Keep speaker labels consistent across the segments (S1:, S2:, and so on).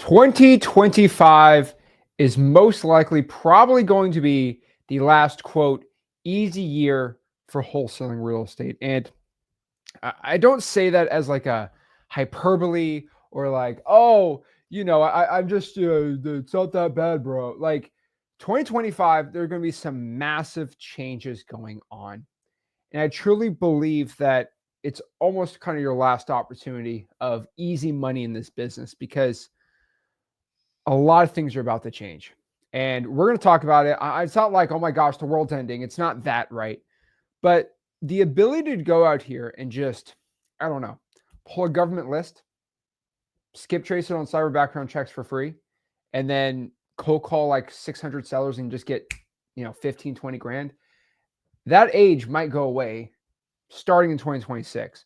S1: 2025 is most likely probably going to be the last, quote, easy year for wholesaling real estate. And I don't say that as like a hyperbole or like, oh, I'm just, it's not that bad, bro. Like 2025, there are going to be some massive changes going on. And I truly believe that it's almost kind of your last opportunity of easy money in this business because a lot of things are about to change. And we're going to talk about it. It's not like, oh my gosh, the world's ending. It's not that, right? But the ability to go out here and just, I don't know, pull a government list, skip trace it on cyber background checks for free, and then cold call like 600 sellers and just get, 15, 20 grand. That age might go away starting in 2026.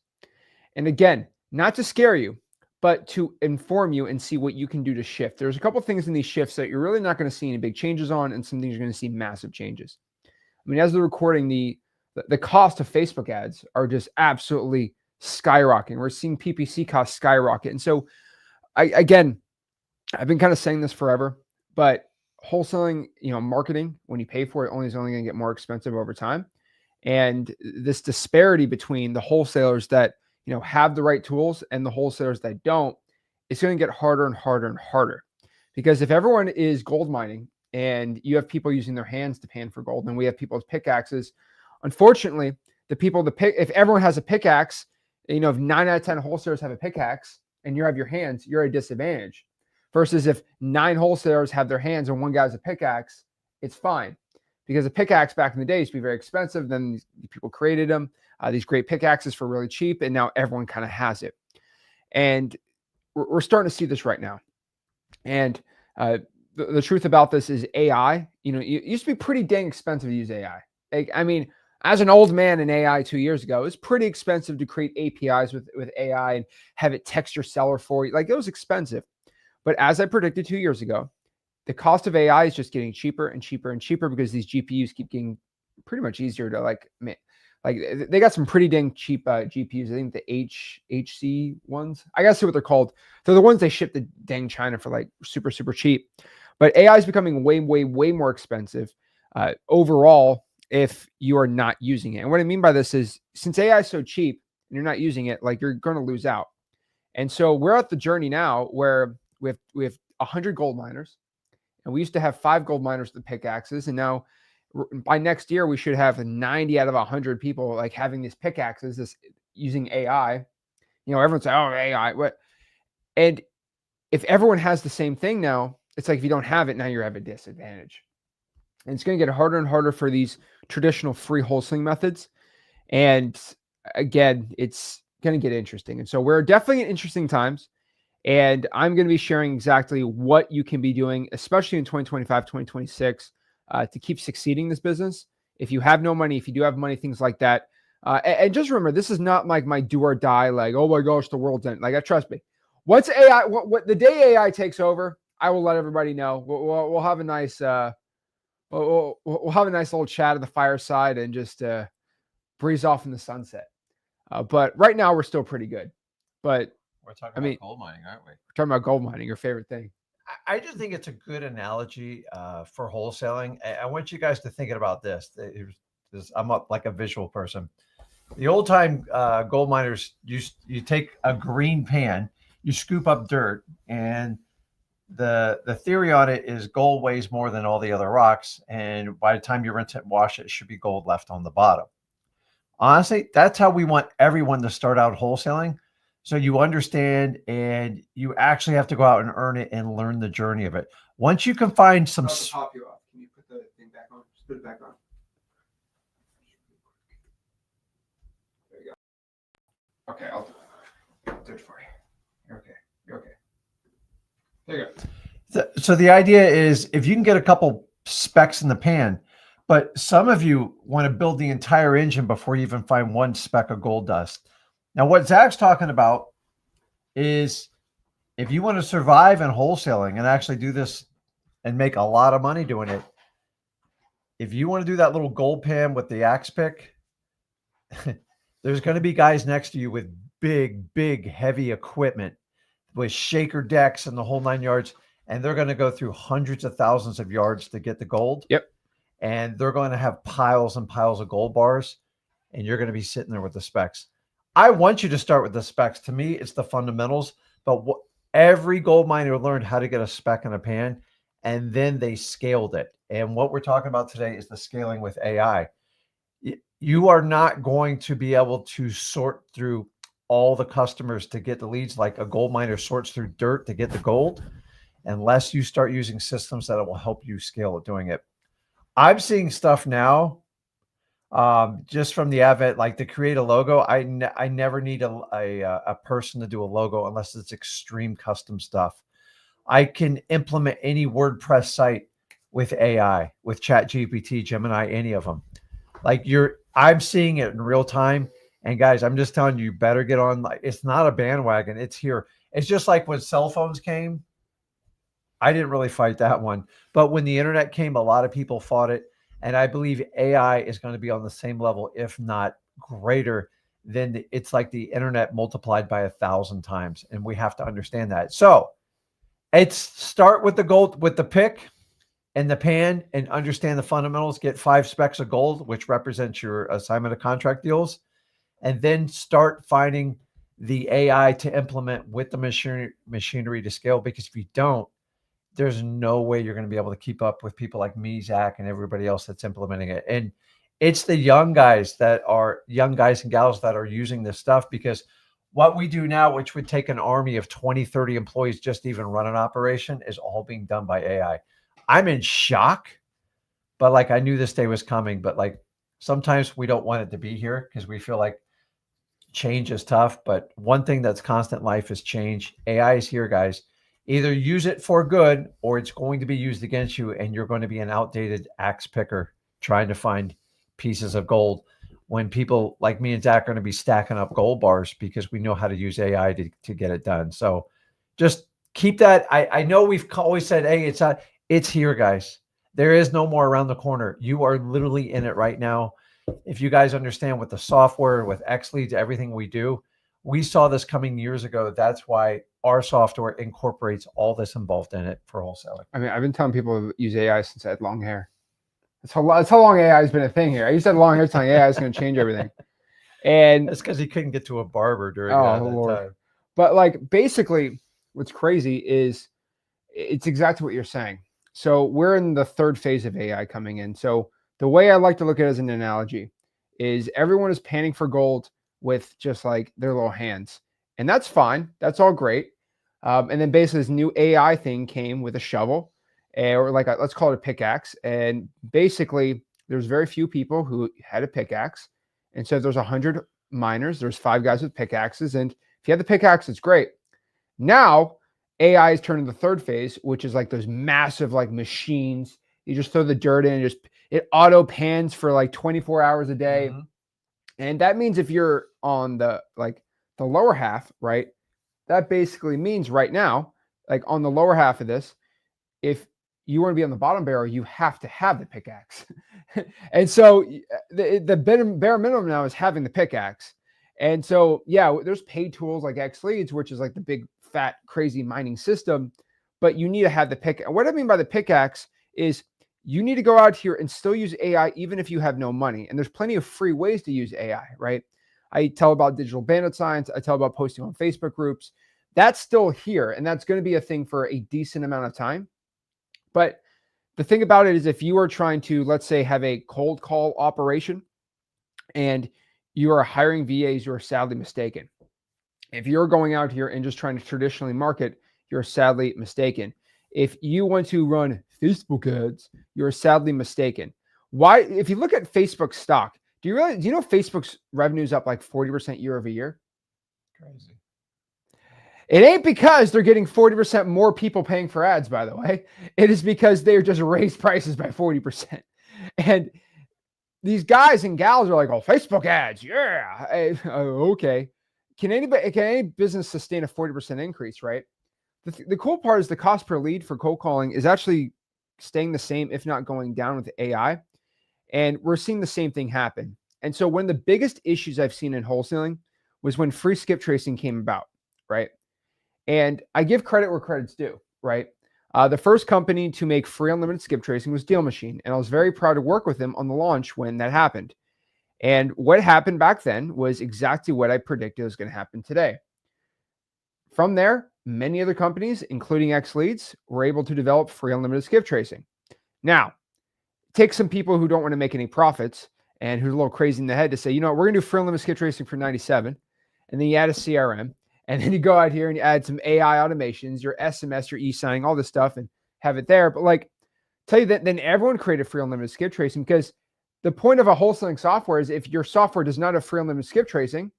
S1: And again, not to scare you, but to inform you and see what you can do to shift. There's a couple of things in these shifts that you're really not going to see any big changes on, and some things you're going to see massive changes. I mean, as they're recording, the cost of Facebook ads are just absolutely skyrocketing. We're seeing PPC costs skyrocket. And so, I've been kind of saying this forever, but wholesaling, marketing, when you pay for it, is only going to get more expensive over time. And this disparity between the wholesalers that have the right tools and the wholesalers that don't, it's going to get harder and harder and harder. Because if everyone is gold mining and you have people using their hands to pan for gold, and we have people with pickaxes, unfortunately, if everyone has a pickaxe, if 9 out of 10 wholesalers have a pickaxe and you have your hands, you're at a disadvantage. Versus if 9 wholesalers have their hands and one guy has a pickaxe, it's fine. Because a pickaxe back in the day used to be very expensive. Then people created them, these great pickaxes for really cheap, and now everyone kind of has it. And we're starting to see this right now. And the truth about this is AI. It used to be pretty dang expensive to use AI. As an old man in AI 2 years ago, it was pretty expensive to create APIs with AI and have it text your seller for you. Like, it was expensive. But as I predicted 2 years ago, the cost of AI is just getting cheaper and cheaper and cheaper because these GPUs keep getting pretty much easier to they got some pretty dang cheap GPUs. I think the HC ones, I gotta see what they're called. They're the ones they ship to dang China for like super, super cheap. But AI is becoming way, way, way more expensive overall if you are not using it. And what I mean by this is, since AI is so cheap and you're not using it, like, you're going to lose out. And so we're at the journey now where we have 100 gold miners. And we used to have 5 gold miners with pickaxes. And now by next year, we should have 90 out of 100 people like having these pickaxes, using AI. Everyone's like, oh, AI. What? And if everyone has the same thing now, it's like, if you don't have it, now you're at a disadvantage. And it's going to get harder and harder for these traditional free wholesaling methods. And again, it's going to get interesting. And so we're definitely in interesting times. And I'm going to be sharing exactly what you can be doing, especially in 2025, 2026, to keep succeeding in this business. If you have no money, if you do have money, things like that. And just remember, this is not like my do or die, like, oh my gosh, the world's end. Like, trust me. Once AI, the day AI takes over, I will let everybody know. We'll have a nice, we'll have a nice little chat at the fireside and just breeze off in the sunset. But right now, we're still pretty good. But
S2: we're talking about gold mining, aren't we?
S1: We're talking about gold mining, your favorite thing.
S2: I just think it's a good analogy for wholesaling. I want you guys to think about this. I'm like a visual person. The old time gold miners, you take a green pan, you scoop up dirt, and the theory on it is gold weighs more than all the other rocks, and by the time you rinse it and wash it, it should be gold left on the bottom. Honestly, that's how we want everyone to start out wholesaling. So you understand, and you actually have to go out and earn it and learn the journey of it. Once you can find some...
S1: Top you off. Can you put the thing back on? Just put it back on. There you go. Okay, I'll do it for you. You're okay. You're okay. There you
S2: go. So the idea is, if you can get a couple specs in the pan, but some of you want to build the entire engine before you even find one speck of gold dust. Now, what Zach's talking about is, if you want to survive in wholesaling and actually do this and make a lot of money doing it, if you want to do that little gold pan with the axe pick, there's going to be guys next to you with big, big, heavy equipment with shaker decks and the whole 9 yards, and they're going to go through hundreds of thousands of yards to get the gold.
S1: Yep.
S2: And they're going to have piles and piles of gold bars, and you're going to be sitting there with the specs. I want you to start with the specs. To me, it's the fundamentals, but every gold miner learned how to get a spec in a pan, and then they scaled it. And what we're talking about today is the scaling with AI. You are not going to be able to sort through all the customers to get the leads like a gold miner sorts through dirt to get the gold, unless you start using systems that will help you scale at doing it. I'm seeing stuff now, just from the advent, like to create a logo. I never need a person to do a logo unless it's extreme custom stuff. I can implement any WordPress site with AI, with ChatGPT, Gemini, any of them. Like I'm seeing it in real time. And guys, I'm just telling you, you better get on. Like, it's not a bandwagon. It's here. It's just like when cell phones came. I didn't really fight that one. But when the internet came, a lot of people fought it. And I believe AI is going to be on the same level, if not greater than it's like the internet multiplied by 1,000 times. And we have to understand that. So it's start with the gold, with the pick and the pan, and understand the fundamentals. Get 5 specs of gold, which represents your assignment of contract deals. And then start finding the AI to implement with the machinery to scale. Because if you don't, there's no way you're going to be able to keep up with people like me, Zach, and everybody else that's implementing it. And it's the young guys and gals that are using this stuff, because what we do now, which would take an army of 20, 30 employees just to even run an operation, is all being done by AI. I'm in shock, but like I knew this day was coming, but like sometimes we don't want it to be here because we feel like change is tough. But one thing that's constant in life is change. AI is here, guys. Either use it for good or it's going to be used against you, and you're going to be an outdated axe picker trying to find pieces of gold when people like me and Zach are going to be stacking up gold bars because we know how to use AI to get it done. So just keep that. I know we've always said, hey, it's here, guys. There is no more around the corner. You are literally in it right now. If you guys understand with the software, with XLeads, everything we do, we saw this coming years ago. That's why our software incorporates all this involved in it for wholesaling.
S1: I mean, I've been telling people to use AI since I had long hair. That's how long AI has been a thing here. I used to have long hair telling AI is going to change everything. And
S2: it's because he couldn't get to a barber during that time.
S1: But like basically what's crazy is it's exactly what you're saying. So we're in the third phase of AI coming in. So the way I like to look at it as an analogy is everyone is panning for gold with just like their little hands. And that's fine. That's all great. And then basically this new AI thing came with a shovel, or like let's call it a pickaxe. And basically there's very few people who had a pickaxe. And so there's 100 miners. There's 5 guys with pickaxes. And if you have the pickaxe, it's great. Now AI is turning the third phase, which is like those massive like machines. You just throw the dirt in and it auto pans for like 24 hours a day. Mm-hmm. And that means if you're on the lower half, right? That basically means right now, like on the lower half of this, if you want to be on the bottom barrel, you have to have the pickaxe. And so the bare minimum now is having the pickaxe. And so, yeah, there's paid tools like XLeads, which is like the big, fat, crazy mining system, but you need to have the pick. What I mean by the pickaxe is you need to go out here and still use AI, even if you have no money. And there's plenty of free ways to use AI, right? I tell about digital bandit signs. I tell about posting on Facebook groups. That's still here. And that's going to be a thing for a decent amount of time. But the thing about it is if you are trying to, let's say, have a cold call operation and you are hiring VAs, you are sadly mistaken. If you're going out here and just trying to traditionally market, you're sadly mistaken. If you want to run Facebook ads, you're sadly mistaken. Why? If you look at Facebook stock, do you know Facebook's revenue is up like 40% year over year?
S2: Crazy.
S1: It ain't because they're getting 40% more people paying for ads, by the way. It is because they're just raised prices by 40%. And these guys and gals are like, oh, Facebook ads. Yeah. Okay. Can any business sustain a 40% increase, right? The cool part is the cost per lead for cold calling is actually staying the same, if not going down with AI. And we're seeing the same thing happen. And so one of the biggest issues I've seen in wholesaling was when free skip tracing came about, right? And I give credit where credit's due, right? The first company to make free unlimited skip tracing was Deal Machine, and I was very proud to work with them on the launch when that happened. And what happened back then was exactly what I predicted was going to happen today. From there, many other companies, including X Leads, were able to develop free unlimited skip tracing. Now, take some people who don't want to make any profits and who's a little crazy in the head to say, you know what, we're going to do free unlimited skip tracing for 97, and then you add a CRM, and then you go out here and you add some AI automations, your SMS, your e-signing, all this stuff, and have it there. But like, tell you that then everyone created free unlimited skip tracing, because the point of a wholesaling software is if your software does not have free unlimited skip tracing,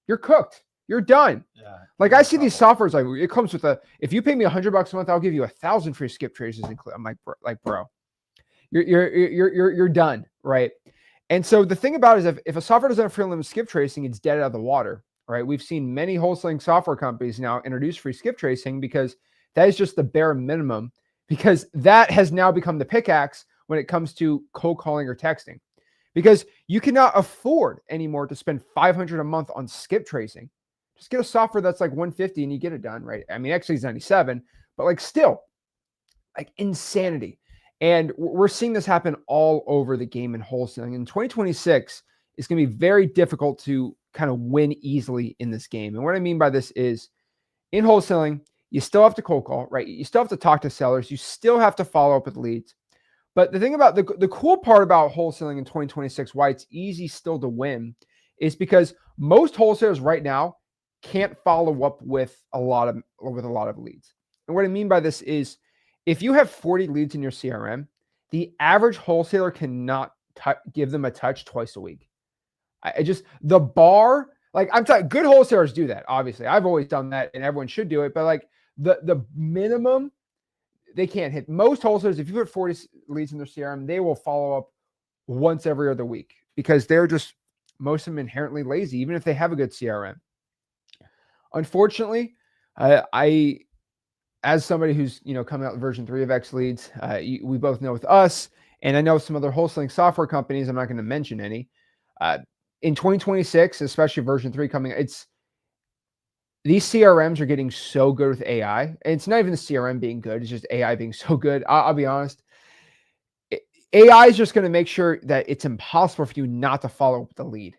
S1: you're cooked. You're done.
S2: Yeah.
S1: Like I see these softwares, like it comes with if you pay me $100 a month, I'll give you 1,000 free skip traces. I'm like, bro, you're done, right? And so the thing about it is if a software doesn't have free unlimited skip tracing, it's dead out of the water, right? We've seen many wholesaling software companies now introduce free skip tracing because that is just the bare minimum, because that has now become the pickaxe when it comes to cold calling or texting, because you cannot afford anymore to spend $500 a month on skip tracing. Just get a software that's like $150 and you get it done, right? I mean, actually it's 97, but like still, like insanity. And we're seeing this happen all over the game in wholesaling. In 2026, it's going to be very difficult to kind of win easily in this game. And what I mean by this is, in wholesaling, you still have to cold call, right? You still have to talk to sellers. You still have to follow up with leads. But the thing about the cool part about wholesaling in 2026, why it's easy still to win, is because most wholesalers right now can't follow up with a lot of leads. And what I mean by this is, if you have 40 leads in your CRM, the average wholesaler cannot give them a touch twice a week. I just, the bar, like I'm talking, good wholesalers do that. Obviously, I've always done that, and everyone should do it. But like the minimum, they can't hit. Most wholesalers, if you put 40 leads in their CRM, they will follow up once every other week, because they're just, most of them inherently lazy, even if they have a good CRM. Unfortunately, I, as somebody who's, coming out with version 3 of X Leads, we both know with us, and I know some other wholesaling software companies, I'm not going to mention any, in 2026, especially version 3 coming, these CRMs are getting so good with AI. And it's not even the CRM being good, it's just AI being so good. I'll be honest. AI is just going to make sure that it's impossible for you not to follow up with the lead.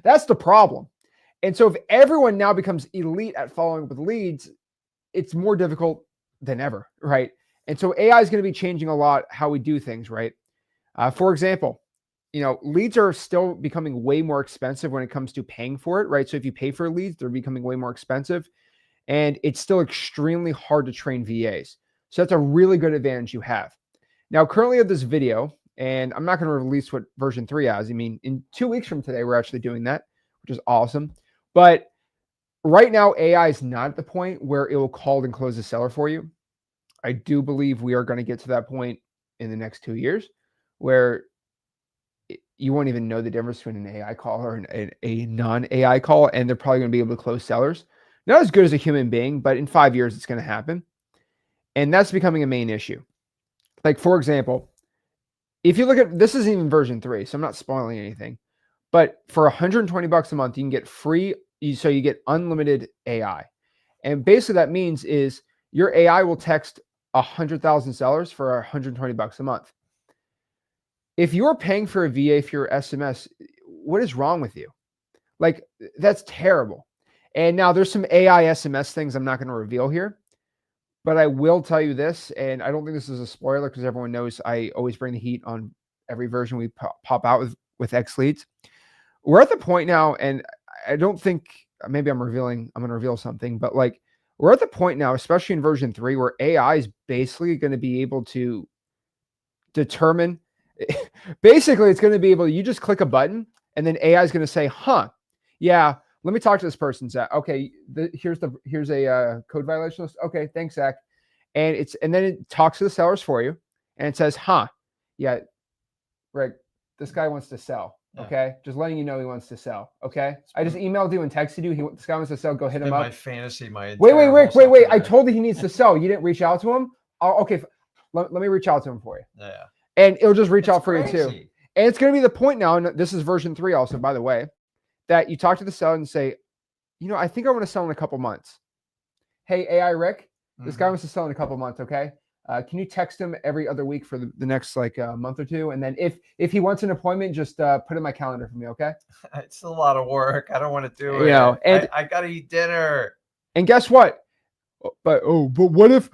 S1: That's the problem. And so if everyone now becomes elite at following up with leads, it's more difficult than ever, right? And so AI is going to be changing a lot how we do things, right? For example, leads are still becoming way more expensive when it comes to paying for it, right? So if you pay for leads, they're becoming way more expensive, and it's still extremely hard to train VAs. So that's a really good advantage you have. Now, currently I have this video, and I'm not going to release what version 3 has. I mean, in 2 weeks from today, we're actually doing that, which is awesome. But right now, AI is not at the point where it will call and close the seller for you. I do believe we are going to get to that point in the next 2 years, where you won't even know the difference between an AI call or a non-AI call, and they're probably going to be able to close sellers. Not as good as a human being, but in 5 years, it's going to happen. And that's becoming a main issue. Like, for example, if you look at, this isn't even version 3, so I'm not spoiling anything, but for $120 a month, you can get free, so you get unlimited AI. And basically that means is your AI will text 100,000 sellers for $120 a month. If you're paying for a VA for your SMS, what is wrong with you? Like, that's terrible. And now there's some AI SMS things I'm not going to reveal here, but I will tell you this, and I don't think this is a spoiler because everyone knows I always bring the heat on every version we pop out with X Leads. We're at the point now, and I don't think, maybe I'm going to reveal something, but like, we're at the point now, especially in version 3, where AI is basically going to be able to determine, basically it's going to be able, you just click a button and then AI is going to say, yeah, let me talk to this person, Zach. Okay, here's a code violation list. Okay, thanks, Zach. And then it talks to the sellers for you, and it says, yeah, Rick, this guy wants to sell. Okay, just letting you know he wants to sell. Okay, I just emailed you and texted you. This guy wants to sell. Go hit him up.
S2: My fantasy, my
S1: wait, Rick, wait. I told you he needs to sell. You didn't reach out to him. Okay, let me reach out to him for you.
S2: Yeah,
S1: and it'll just reach out for you too. And it's going to be the point now, and this is version 3 also, by the way, that you talk to the seller and say, I think I want to sell in a couple months. hey, AI Rick, this guy
S2: Mhm.
S1: wants to sell in a couple months, okay? Can you text him every other week for the next like month or two? And then if he wants an appointment, just put in my calendar for me, okay?
S2: It's a lot of work. I don't want to do
S1: You know,
S2: it. I got to eat dinner.
S1: and guess what? But what if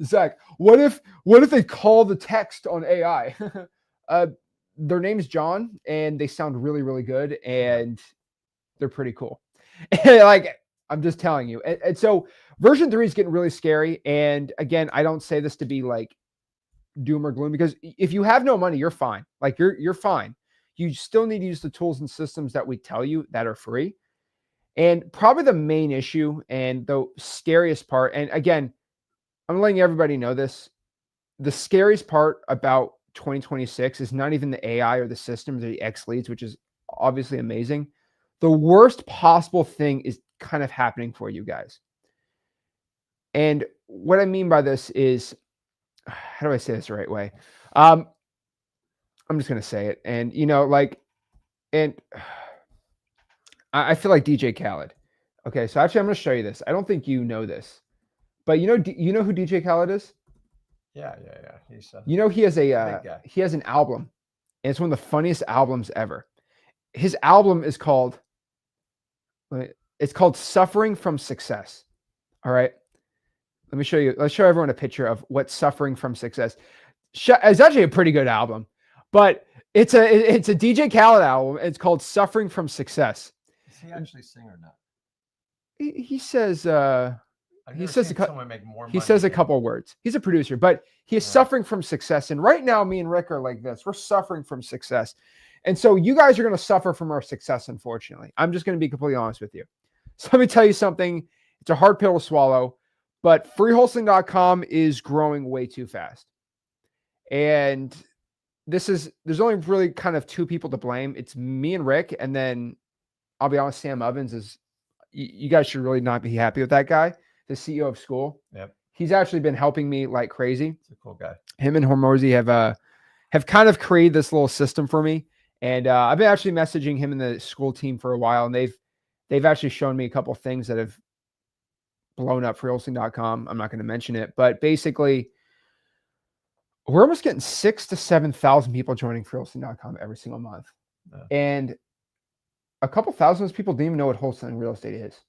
S1: Zach? What if they call the text on AI? Their name's John, and they sound really really good, and they're pretty cool. Like I'm just telling you. And so version 3 is getting really scary. And again, I don't say this to be like doom or gloom, because if you have no money, you're fine. Like you're fine. You still need to use the tools and systems that we tell you that are free. And probably the main issue and the scariest part, and again, I'm letting everybody know this, the scariest part about 2026 is not even the AI or the systems or the X leads, which is obviously amazing. The worst possible thing is kind of happening for you guys. And what I mean by this is, how do I say this the right way? Um, I'm just going to say it. And, like, and I feel like DJ Khaled. Okay. So actually, I'm going to show you this. I don't think you know this, but you know who DJ Khaled is?
S2: Yeah. He's
S1: He has
S2: big guy.
S1: he has an album, and it's one of the funniest albums ever. His album is called Suffering from Success. All right. Let me show you. Let's show everyone a picture of what Suffering from Success. It's actually a pretty good album, but it's a DJ Khaled album. It's called Suffering from Success.
S2: Does he actually sing or not?
S1: He says
S2: I've never seen someone make more money.
S1: He says a couple of words. He's a producer, but he is suffering from success. And right now, me and Rick are like this. We're suffering from success. And so you guys are going to suffer from our success, unfortunately. I'm just going to be completely honest with you. So let me tell you something. It's a hard pill to swallow, but freewholesaling.com is growing way too fast. And there's only really kind of two people to blame. It's me and Rick. And then I'll be honest, Sam Ovens is, you guys should really not be happy with that guy, the CEO of School.
S2: Yep.
S1: He's actually been helping me like crazy.
S2: He's a cool guy.
S1: Him and Hormozy have kind of created this little system for me. And I've been actually messaging him and the School team for a while, and they've actually shown me a couple of things that have blown up freewholesaling.com. I'm not going to mention it, but basically we're almost getting 6,000 to 7,000 people joining freewholesaling.com every single month. Yeah. And a couple thousand of those people didn't even know what wholesaling real estate is.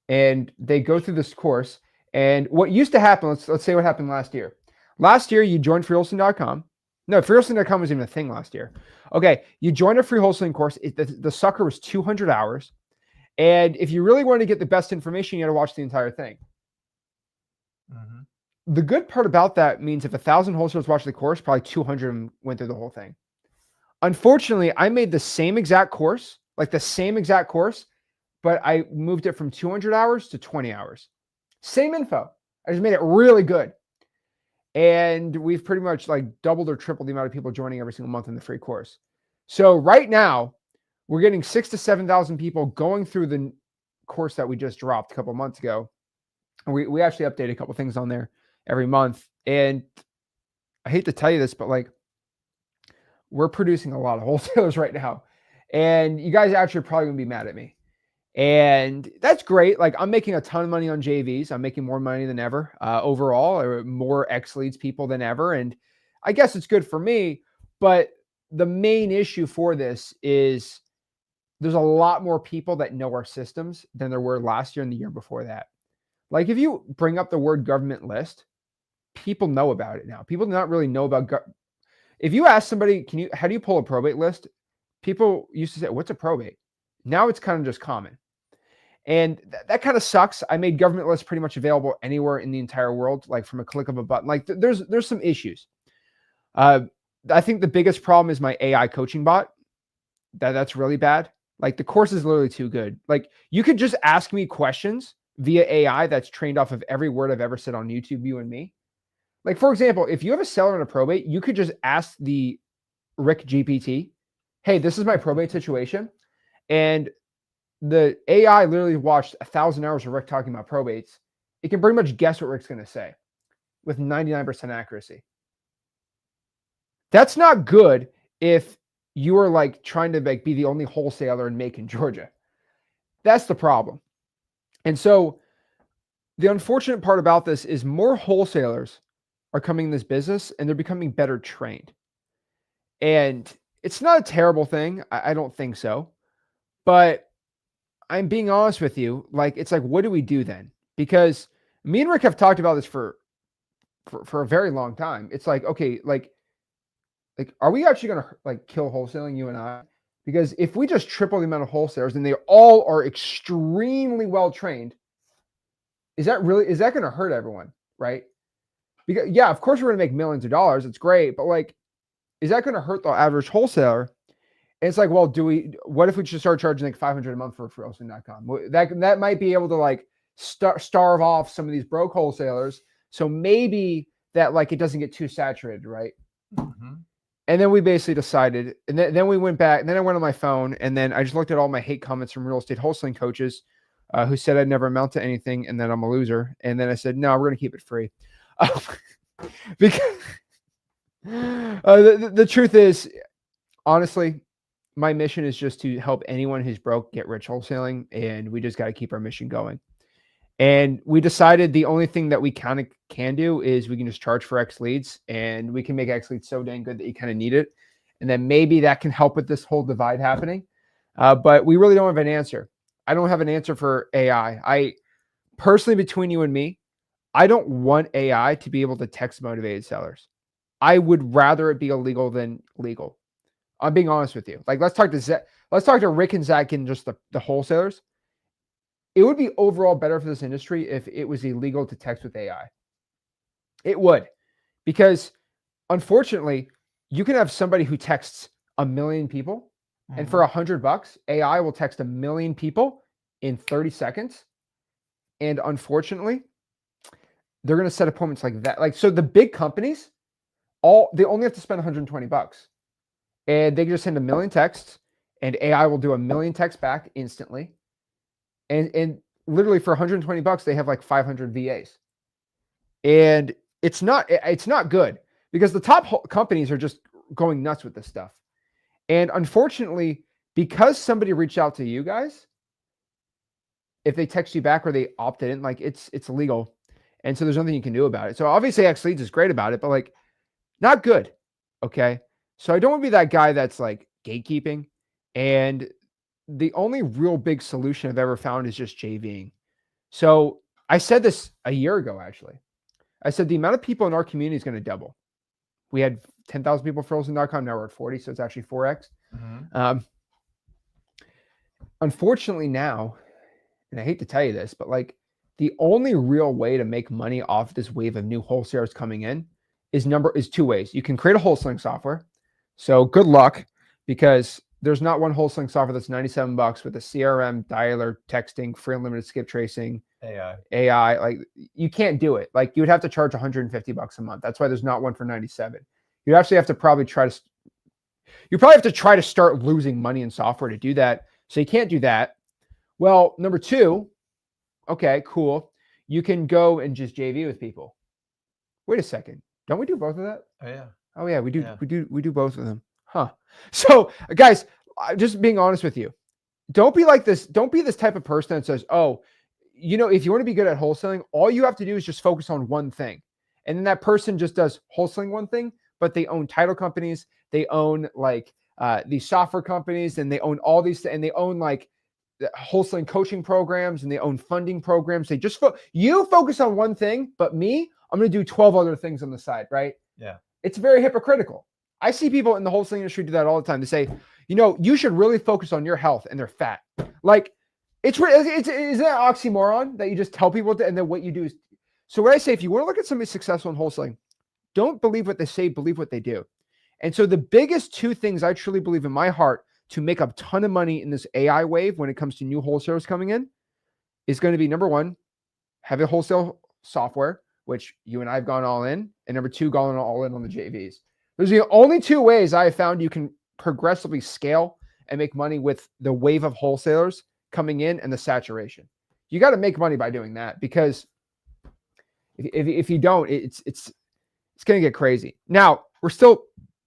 S1: And they go through this course. And what used to happen, let's say what happened last year. Last year, you joined freewholesaling.com. No, freewholesaling.com wasn't even a thing last year. Okay, you joined a free wholesaling course. The sucker was 200 hours. And if you really wanted to get the best information, you had to watch the entire thing. Mm-hmm. The good part about that means if 1,000 wholesalers watched the course, probably 200 of them went through the whole thing. Unfortunately, I made the same exact course, but I moved it from 200 hours to 20 hours. Same info. I just made it really good. And we've pretty much like doubled or tripled the amount of people joining every single month in the free course. So right now, we're getting 6,000 to 7,000 people going through the course that we just dropped a couple of months ago. And we actually update a couple things on there every month. And I hate to tell you this, but like we're producing a lot of wholesalers right now. And you guys actually are probably going to be mad at me. And that's great. Like I'm making a ton of money on JVs. I'm making more money than ever overall, or more X leads people than ever. And I guess it's good for me. But the main issue for this is there's a lot more people that know our systems than there were last year and the year before that. Like if you bring up the word government list, people know about it now. People do not really know about. If you ask somebody, how do you pull a probate list? People used to say, what's a probate? Now it's kind of just common. And that kind of sucks. I made government lists pretty much available anywhere in the entire world, like from a click of a button. Like there's some issues. I think the biggest problem is my AI coaching bot. That's really bad. Like the course is literally too good. Like you could just ask me questions via AI that's trained off of every word I've ever said on YouTube, you and me. Like for example, if you have a seller in a probate, you could just ask the Rick GPT, hey, this is my probate situation. And the AI literally watched 1,000 hours of Rick talking about probates. It can pretty much guess what Rick's going to say with 99% accuracy. That's not good if you are like trying to like be the only wholesaler in Macon, Georgia. That's the problem. And so the unfortunate part about this is more wholesalers are coming in this business and they're becoming better trained. And it's not a terrible thing. I don't think so. But I'm being honest with you. Like, it's like, what do we do then? Because me and Rick have talked about this for a very long time. It's like, okay, like, are we actually going to like kill wholesaling, you and I? Because if we just triple the amount of wholesalers and they all are extremely well trained, is that going to hurt everyone? Right. Because yeah, of course we're going to make millions of dollars. It's great. But like, is that going to hurt the average wholesaler? And it's like, well, what if we just start charging like $500 a month for Wholesaling.com? That might be able to like starve off some of these broke wholesalers. So maybe that like it doesn't get too saturated, right?
S2: Mm-hmm.
S1: And then we basically decided, and then we went back, and then I went on my phone, and then I just looked at all my hate comments from real estate wholesaling coaches who said I'd never amount to anything and that I'm a loser. And then I said, no, we're going to keep it free. Because the truth is, honestly, my mission is just to help anyone who's broke get rich wholesaling, and we just got to keep our mission going. And we decided the only thing that we kind of can do is we can just charge for X leads, and we can make X leads so dang good that you kind of need it. And then maybe that can help with this whole divide happening. But we really don't have an answer. I don't have an answer for AI. I personally, between you and me, I don't want AI to be able to text motivated sellers. I would rather it be illegal than legal. I'm being honest with you. Like, let's talk to Rick and Zach and just the wholesalers. It would be overall better for this industry if it was illegal to text with AI. It would, because unfortunately, you can have somebody who texts 1 million people, and for $100, AI will text 1 million people in 30 seconds. And unfortunately, they're going to set appointments like that. Like, so the big companies, they only have to spend $120, and they can just send 1 million texts, and AI will do 1 million texts back instantly. And literally for $120, they have like 500 VAs. And it's not good, because the top companies are just going nuts with this stuff. And unfortunately, because somebody reached out to you guys, if they text you back or they opted in, like it's illegal. And so there's nothing you can do about it. So obviously X Leads is great about it, but like not good. Okay. So I don't want to be that guy that's like gatekeeping. And the only real big solution I've ever found is just JVing. So I said this a year ago, actually. I said the amount of people in our community is going to double. We had 10,000 people for Wholesaling.com. Now we're at 40. So it's actually 4X. Unfortunately now, and I hate to tell you this, but like the only real way to make money off this wave of new wholesalers coming in is 2 ways. You can create a wholesaling software. So good luck, because there's not one wholesaling software that's $97 with a CRM, dialer, texting, free unlimited skip tracing, AI. Like, you can't do it. Like, you would have to charge $150 a month. That's why there's not one for 97. You'd actually have to probably try to start losing money in software to do that. So you can't do that. Well, number 2, okay, cool. You can go and just JV with people. Wait a second. Don't we do both of that?
S2: Oh yeah.
S1: Oh yeah, we do. Yeah. We do both of them. Huh. So guys, just being honest with you, don't be like this. Don't be this type of person that says, oh, if you want to be good at wholesaling, all you have to do is just focus on one thing. And then that person just does wholesaling one thing, but they own title companies. They own like these software companies, and they own all these, and they own like the wholesaling coaching programs, and they own funding programs. They just you focus on one thing, but me, I'm going to do 12 other things on the side, right?
S2: Yeah. It's
S1: very hypocritical. I see people in the wholesaling industry do that all the time. They say, you should really focus on your health, and they're fat. Like, is that an oxymoron that you just tell people and then what you do is. So what I say, if you want to look at somebody successful in wholesaling, don't believe what they say, believe what they do. And so the biggest 2 things I truly believe in my heart to make a ton of money in this AI wave when it comes to new wholesalers coming in is going to be, number 1, have a wholesale software, which you and I have gone all in, and number 2, gone all in on the JVs. Those are the only 2 ways I have found you can progressively scale and make money with the wave of wholesalers coming in and the saturation. You got to make money by doing that, because if you don't, it's going to get crazy. Now, we're still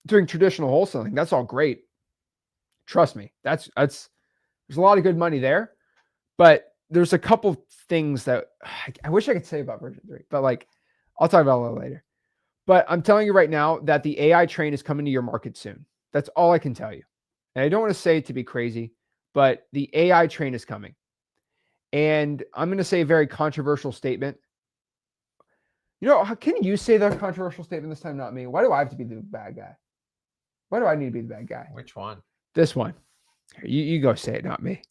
S1: doing traditional wholesaling. That's all great. Trust me. There's a lot of good money there, but there's a couple things that I wish I could say about version 3, but like I'll talk about it a little later. But I'm telling you right now that the AI train is coming to your market soon. That's all I can tell you. And I don't want to say it to be crazy, but the AI train is coming. And I'm going to say a very controversial statement. You know, can you say that controversial statement this time, not me? Why do I have to be the bad guy? Why do I need to be the bad guy?
S2: Which one?
S1: This one. You go say it, not me.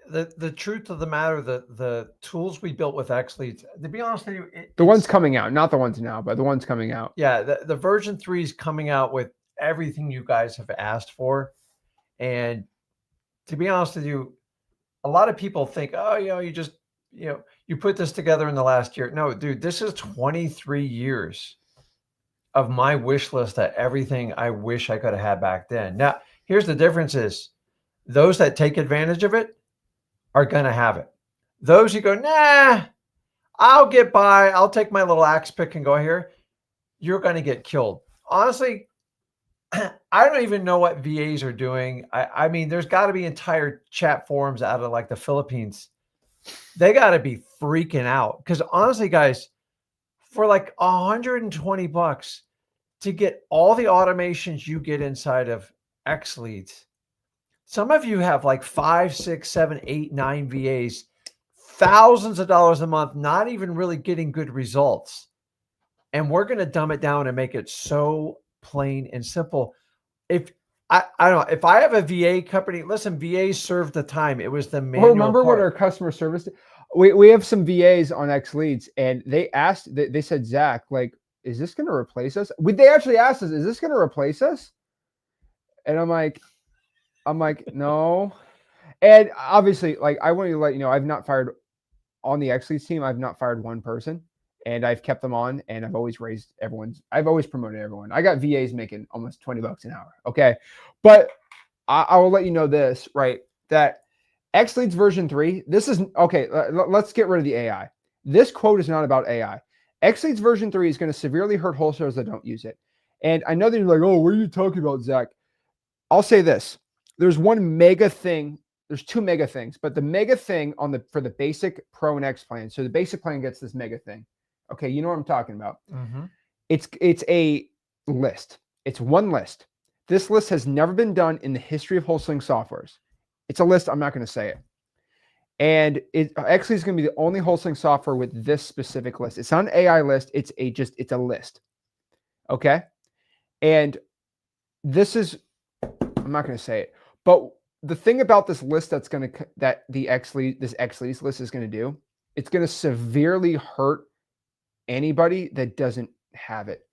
S2: The truth of the matter, the tools we built with XLeads, to be honest with you,
S1: the ones coming out, not the ones now, but the ones coming out.
S2: Yeah, the version 3 is coming out with everything you guys have asked for. And to be honest with you, a lot of people think, oh, you just, you put this together in the last year. No, dude, this is 23 years of my wish list that everything I wish I could have had back then. Now, here's the difference is those that take advantage of it are going to have it. Those who go, nah, I'll get by. I'll take my little axe pick and go here. You're going to get killed. Honestly, I don't even know what VAs are doing. I mean, there's got to be entire chat forums out of like the Philippines. They got to be freaking out. Because honestly, guys, for like $120 to get all the automations you get inside of XLeads, some of you have like 5, 6, 7, 8, 9 VAs, thousands of dollars a month, not even really getting good results. And we're going to dumb it down and make it so plain and simple. If I don't know, if I have a VA company, listen, VAs served the time. It was the manual.
S1: Remember what our customer service did? We have some VAs on XLeads, and they asked, they said, Zach, like, is this going to replace us? They actually asked us, is this going to replace us? And I'm like, no. And obviously, like, I want you to let you know, I've not fired on the XLeads team. I've not fired one person, and I've kept them on, and I've always I've always promoted everyone. I got VAs making almost $20 an hour. Okay. But I will let you know this, right? That XLeads version 3, this is okay. Let's get rid of the AI. This quote is not about AI. XLeads version 3 is going to severely hurt wholesalers that don't use it. And I know that you're like, oh, what are you talking about, Zach? I'll say this. There's one mega thing. There's two mega things, but the mega thing for the basic Pro and X plan. So the basic plan gets this mega thing. Okay, you know what I'm talking about.
S2: Mm-hmm.
S1: It's a list. It's one list. This list has never been done in the history of wholesaling softwares. It's a list. I'm not going to say it. And it actually is going to be the only wholesaling software with this specific list. It's not an AI list. It's a list. Okay. And this is, I'm not going to say it, but the thing about this list this XLeads list is going to do, it's going to severely hurt anybody that doesn't have it,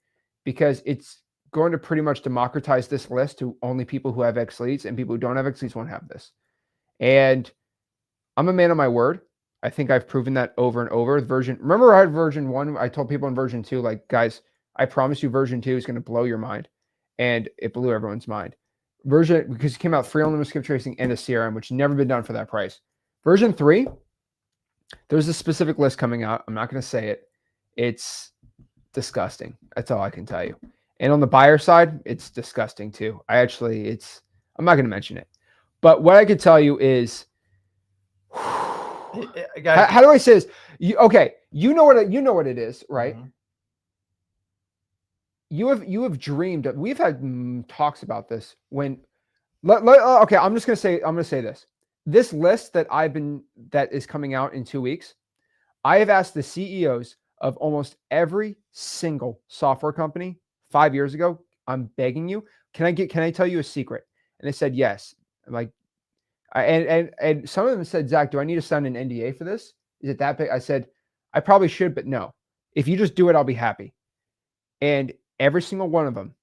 S1: because it's going to pretty much democratize this list to only people who have XLeads, and people who don't have XLeads won't have this. And I'm a man of my word. I think I've proven that over and over. Remember I had version 1. I told people in version 2, like, guys, I promise you version 2 is going to blow your mind. And it blew everyone's mind. Because it came out free unlimited skip tracing and a CRM, which never been done for that price. Version 3, there's a specific list coming out. I'm not going to say it. It's disgusting. That's all I can tell you. And on the buyer side, it's disgusting too. I'm not going to mention it. But what I could tell you is,
S2: guys,
S1: how do I say this? You know what it is, right? Mm-hmm. You have dreamed of, we've had talks about this okay, I'm going to say this. This list that is coming out in 2 weeks, I have asked the CEOs of almost every single software company 5 years ago, I'm begging you, can I tell you a secret? And they said yes. I'm like, and some of them said, Zach, do I need to sign an NDA for this? Is it that big? I said, I probably should, but no. If you just do it, I'll be happy. And every single one of them,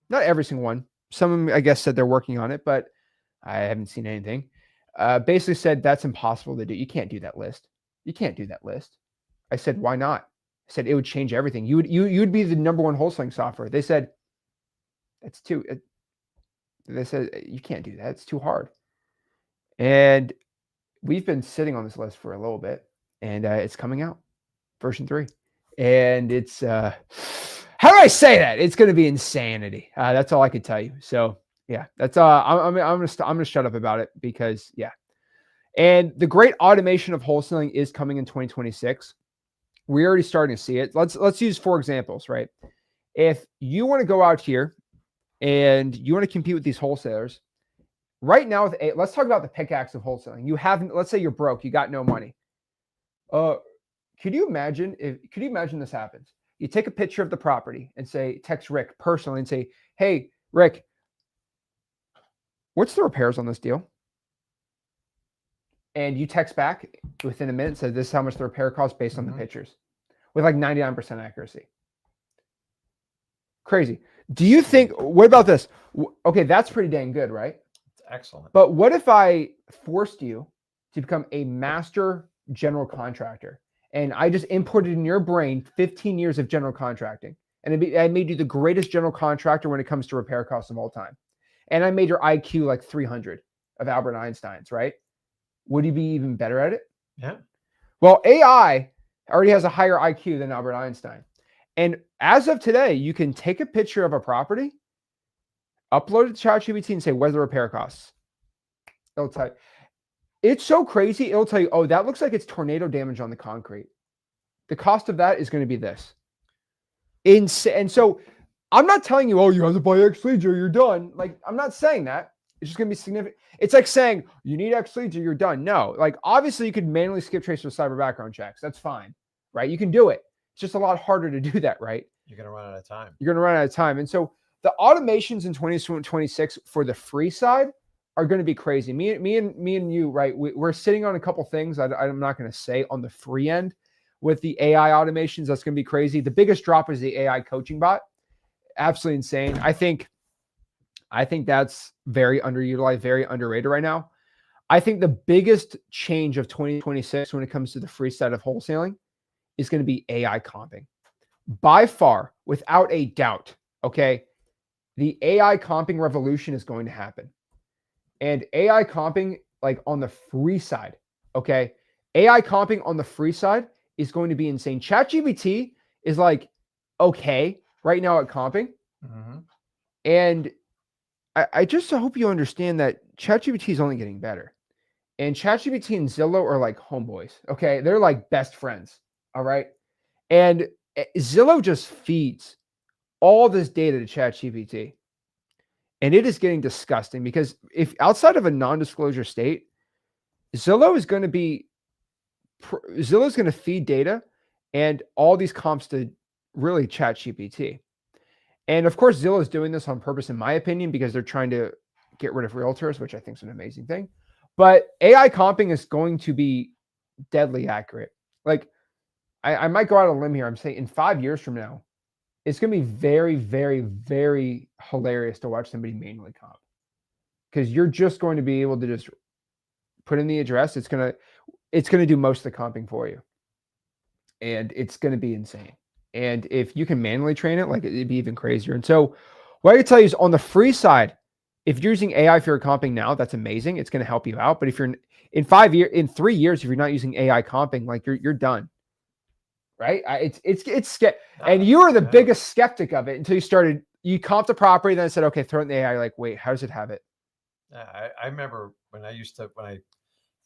S1: not every single one, some of them, I guess, said they're working on it, but I haven't seen anything. Basically said that's impossible to do. You can't do that list. You can't do that list. I said, why not? I said, it would change everything. You'd be the number one wholesaling software. They said, they said, you can't do that. It's too hard. And we've been sitting on this list for a little bit, and it's coming out, version 3. And it's, how do I say that? It's going to be insanity. That's all I could tell you. So Yeah, that's I'm gonna shut up about it because yeah. And the great automation of wholesaling is coming in 2026. We're already starting to see it. Let's use 4 examples, right? If you want to go out here and you want to compete with these wholesalers, right now let's talk about the pickaxe of wholesaling. You haven't, let's say you're broke, you got no money. Could you imagine this happens? You take a picture of the property and say, text Rick personally and say, hey, Rick, what's the repairs on this deal? And you text back within a minute, says this is how much the repair costs based on the pictures with like 99% accuracy. Crazy. Do you think, what about this? Okay, that's pretty dang good, right?
S2: Excellent.
S1: But what if I forced you to become a master general contractor and I just imported in your brain 15 years of general contracting and I made you the greatest general contractor when it comes to repair costs of all time. And I made your IQ like 300 of Albert Einstein's, right? Would you be even better at it?
S2: Yeah.
S1: Well, AI already has a higher IQ than Albert Einstein. And as of today, you can take a picture of a property, upload it to ChatGPT and say, what are the repair costs? It'll tell you. It's so crazy. It'll tell you, oh, that looks like it's tornado damage on the concrete. The cost of that is going to be this. And so I'm not telling you, oh, you have to buy X leads or you're done. Like, I'm not saying that. It's just going to be significant. It's like saying you need X leads or you're done. No, like obviously you could manually skip trace with cyber background checks. That's fine, right? You can do it. It's just a lot harder to do that, right?
S2: You're going to run out of time.
S1: You're going to run out of time. And so the automations in 2026 for the free side are going to be crazy. Me and you, right? We're sitting on a couple things I'm not going to say on the free end with the AI automations. That's going to be crazy. The biggest drop is the AI coaching bot. Absolutely insane. I think that's very underutilized, very underrated right now. I think the biggest change of 2026 when it comes to the free side of wholesaling is going to be AI comping. By far, without a doubt, okay, the AI comping revolution is going to happen. And AI comping, like on the free side, okay, AI comping on the free side is going to be insane. ChatGPT is like, okay, right now at comping. And I just hope you understand that ChatGPT is only getting better. And ChatGPT and Zillow are like homeboys, okay? They're like best friends, all right? And Zillow just feeds all this data to ChatGPT. And it is getting disgusting because if outside of a non-disclosure state, Zillow is going to feed data and all these comps to really ChatGPT. And of course, Zillow is doing this on purpose, in my opinion, because they're trying to get rid of realtors, which I think is an amazing thing. But AI comping is going to be deadly accurate. Like, I might go out on a limb here. I'm saying in 5 years from now, it's going to be very, very, very hilarious to watch somebody manually comp because you're just going to be able to just put in the address. It's going to do most of the comping for you, and it's going to be insane. And if you can manually train it, like it'd be even crazier. And so what I can tell you is on the free side, if you're using AI for your comping now, that's amazing. It's going to help you out. But if you're in 3 years, if you're not using AI comping, like you're done. Right? It's scary. And you were the biggest skeptic of it until you comped the property. Then I said, okay, throw it in the AI. Like, wait, how does it have it?
S2: I remember when I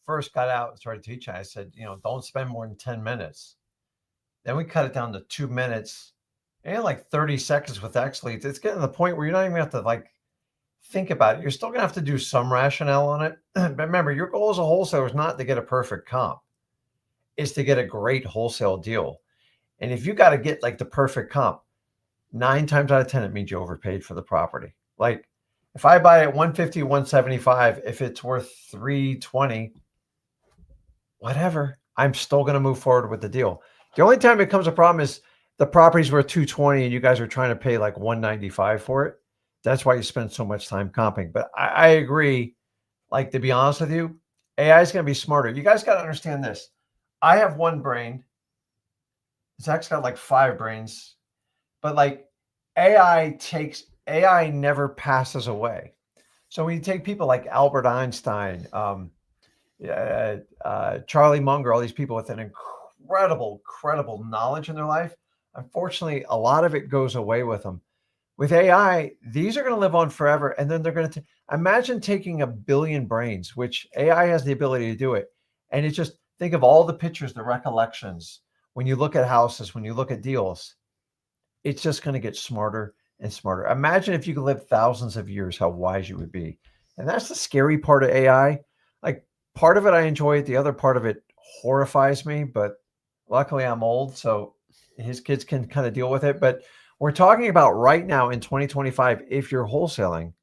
S2: first got out and started teaching, I said, don't spend more than 10 minutes. Then we cut it down to 2 minutes and like 30 seconds with X leads. It's getting to the point where you're not even have to like think about it. You're still gonna have to do some rationale on it. But remember, your goal as a wholesaler is not to get a perfect comp. It's to get a great wholesale deal. And if you got to get like the perfect comp, 9 times out of 10, it means you overpaid for the property. Like if I buy it 150, 175, if it's worth 320, whatever, I'm still going to move forward with the deal. The only time it becomes a problem is the property's worth 220 and you guys are trying to pay like 195 for it. That's why you spend so much time comping. But I agree, like to be honest with you, AI is going to be smarter. You guys got to understand this. I have one brain. Zach's got like 5 brains, but like AI never passes away. So when you take people like Albert Einstein, Charlie Munger, all these people with an incredible knowledge in their life, unfortunately, a lot of it goes away with them. With AI, these are going to live on forever. And then they're going to imagine taking 1 billion brains, which AI has the ability to do it. And it's just think of all the pictures, the recollections. When you look at houses, when you look at deals, it's just going to get smarter and smarter. Imagine if you could live thousands of years, how wise you would be. And that's the scary part of AI. Like part of it, I enjoy it. The other part of it horrifies me, but luckily I'm old, so his kids can kind of deal with it. But we're talking about right now in 2025, if you're wholesaling,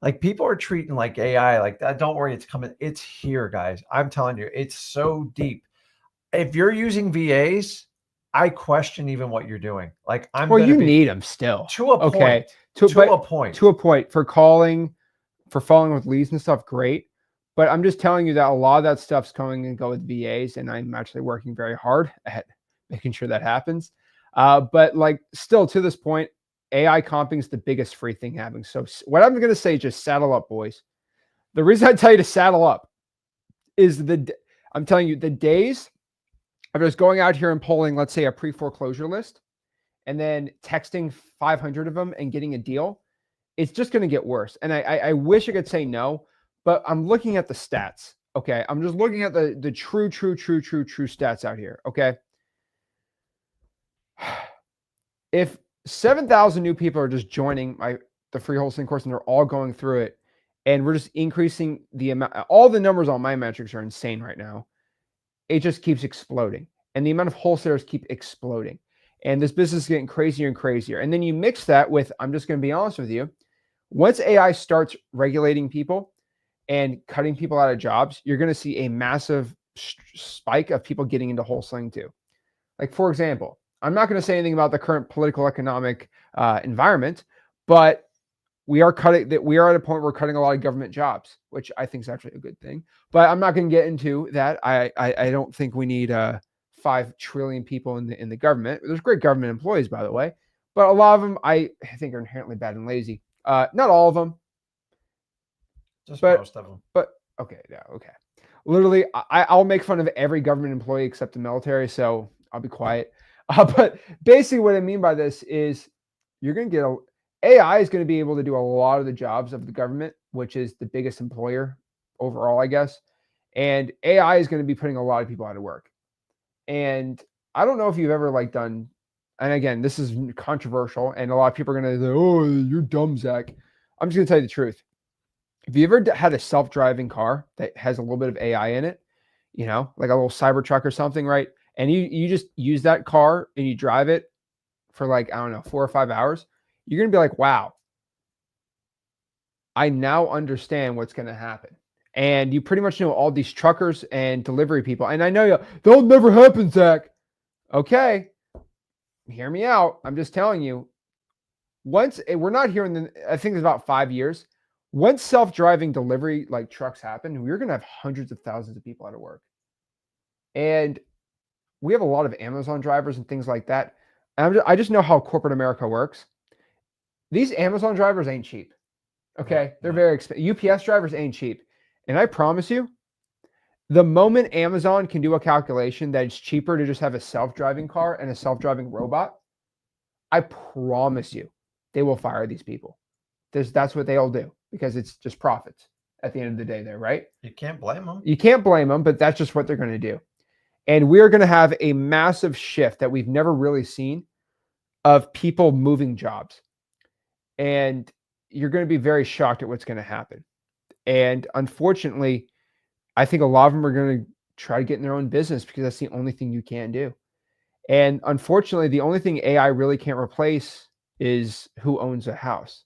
S2: like people are treating like AI like that. Don't worry, it's coming. It's here, guys. I'm telling you, it's so deep. If you're using VAs, I question even what you're doing. Like I'm
S1: Well,
S2: going to
S1: you
S2: be
S1: need them still.
S2: to a
S1: Okay.
S2: point. To a point.
S1: To a point for calling, for following with leads and stuff, great. But I'm just telling you that a lot of that stuff's coming and go with VAs, and I'm actually working very hard at making sure that happens. But like still to this point, AI comping is the biggest free thing having. So what I'm going to say, just saddle up, boys. The reason I tell you to saddle up is I'm telling you the days of just going out here and pulling, let's say, a pre-foreclosure list and then texting 500 of them and getting a deal, it's just going to get worse. And I wish I could say no, but I'm looking at the stats. Okay. I'm just looking at the true stats out here. Okay. If 7,000 new people are just joining the free wholesaling course and they're all going through it, and we're just increasing the amount, all the numbers on my metrics are insane right now. It just keeps exploding. And the amount of wholesalers keep exploding. And this business is getting crazier and crazier. And then you mix that with, I'm just going to be honest with you, once AI starts regulating people and cutting people out of jobs, you're going to see a massive spike of people getting into wholesaling too. Like, for example, I'm not going to say anything about the current political economic environment, but we are at a point where we're cutting a lot of government jobs, which I think is actually a good thing. But I'm not going to get into that. I don't think we need 5 trillion people in the government. There's great government employees, by the way, but a lot of them I think are inherently bad and lazy. Not all of them,
S2: Just
S1: but
S2: most of them.
S1: But okay, yeah, okay. Literally, I'll make fun of every government employee except the military, so I'll be quiet. But basically, what I mean by this is you're going to get AI is going to be able to do a lot of the jobs of the government, which is the biggest employer overall, I guess. And AI is going to be putting a lot of people out of work. And I don't know if you've ever done, and again, this is controversial, and a lot of people are going to say, "Oh, you're dumb, Zach." I'm just going to tell you the truth. Have you ever had a self-driving car that has a little bit of AI in it, like a little Cybertruck or something, right? And you just use that car and you drive it for I don't know, 4 or 5 hours. You're going to be like, wow, I now understand what's going to happen. And you pretty much know all these truckers and delivery people. And I know they'll never happen, Zach. Okay, hear me out. I'm just telling you, once we're not here I think it's about 5 years. Once self-driving delivery trucks happen, we're going to have hundreds of thousands of people out of work. And we have a lot of Amazon drivers and things like that. And I just know how corporate America works. These Amazon drivers ain't cheap. Okay. They're very expensive. UPS drivers ain't cheap. And I promise you, the moment Amazon can do a calculation that it's cheaper to just have a self-driving car and a self-driving robot, I promise you, they will fire these people. That's what they'll do because it's just profits at the end of the day there, right?
S2: You can't blame them.
S1: You can't blame them, but that's just what they're going to do. And we're going to have a massive shift that we've never really seen of people moving jobs. And you're going to be very shocked at what's going to happen. And unfortunately, I think a lot of them are going to try to get in their own business because that's the only thing you can do. And unfortunately, the only thing AI really can't replace is who owns a house.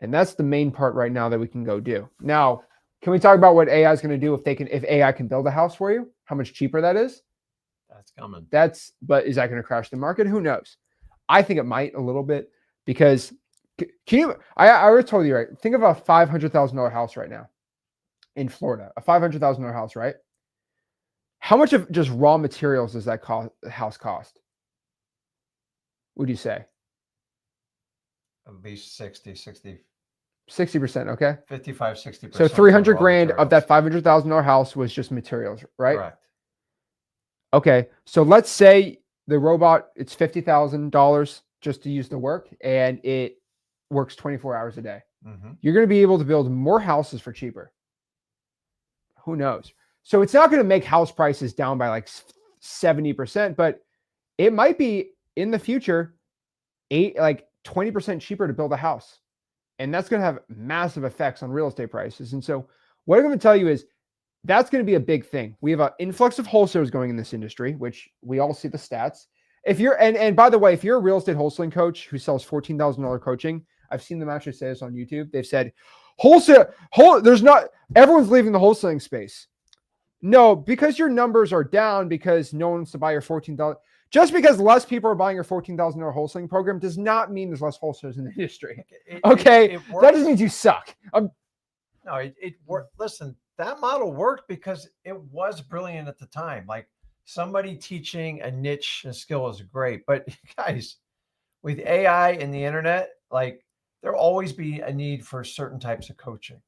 S1: And that's the main part right now that we can go do. Now, can we talk about what AI is going to do if AI can build a house for you? How much cheaper that is?
S2: That's coming.
S1: But is that going to crash the market? Who knows? I think it might a little bit because I already told you, right? Think of a $500,000 house right now in Florida, a $500,000 house, right? How much of just raw materials does that house cost? Would you say?
S2: At least 60%,
S1: okay?
S2: 55, 60%.
S1: So 300 grand of that $500,000 house was just materials, right?
S2: Correct.
S1: Okay. So let's say the robot, it's $50,000 just to use the work, and it works 24 hours a day.
S2: Mm-hmm.
S1: You're going to be able to build more houses for cheaper. Who knows? So it's not going to make house prices down by like 70%, but it might be in the future, 20% cheaper to build a house. And that's going to have massive effects on real estate prices. And so what I'm going to tell you is that's going to be a big thing. We have an influx of wholesalers going in this industry, which we all see the stats. If you're, and by the way, if you're a real estate wholesaling coach who sells $14,000 coaching, I've seen them actually say this on YouTube. They've said, everyone's leaving the wholesaling space. No, because your numbers are down because no one wants to buy your $14,000. Just because less people are buying your $14,000 wholesaling program does not mean there's less wholesalers in the industry. Okay, that just means you suck.
S2: No, it worked. Listen, that model worked because it was brilliant at the time. Like somebody teaching a niche and skill is great, but guys, with AI and the internet, like there'll always be a need for certain types of coaching.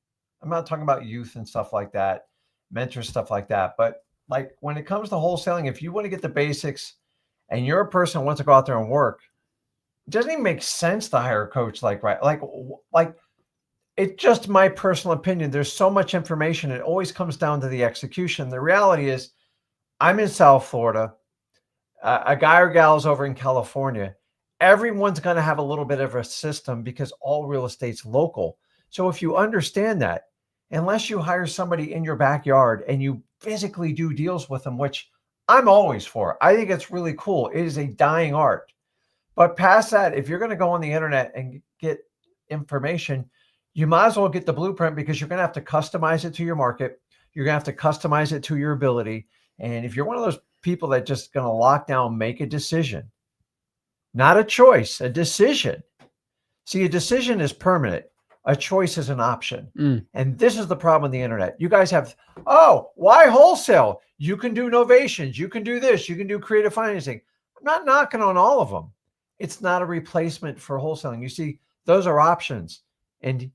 S2: I'm not talking about youth and stuff like that, mentor stuff like that, but like when it comes to wholesaling, if you want to get the basics and you're a person who wants to go out there and work, it doesn't even make sense to hire a coach like it's just my personal opinion. There's so much information. It always comes down to the execution. The reality is I'm in South Florida. A guy or gal's over in California. Everyone's going to have a little bit of a system because all real estate's local. So if you understand that, unless you hire somebody in your backyard and you physically do deals with them, which I'm always for. I think it's really cool. It is a dying art. But past that, if you're going to go on the internet and get information, you might as well get the blueprint because you're going to have to customize it to your market. You're going to have to customize it to your ability. And if you're one of those people that just going to lock down, make a decision, not a choice, a decision. See, a decision is permanent. A choice is an option. And this is the problem with the internet. You guys have, why wholesale? You can do novations. You can do this. You can do creative financing. I'm not knocking on all of them. It's not a replacement for wholesaling. You see, those are options. And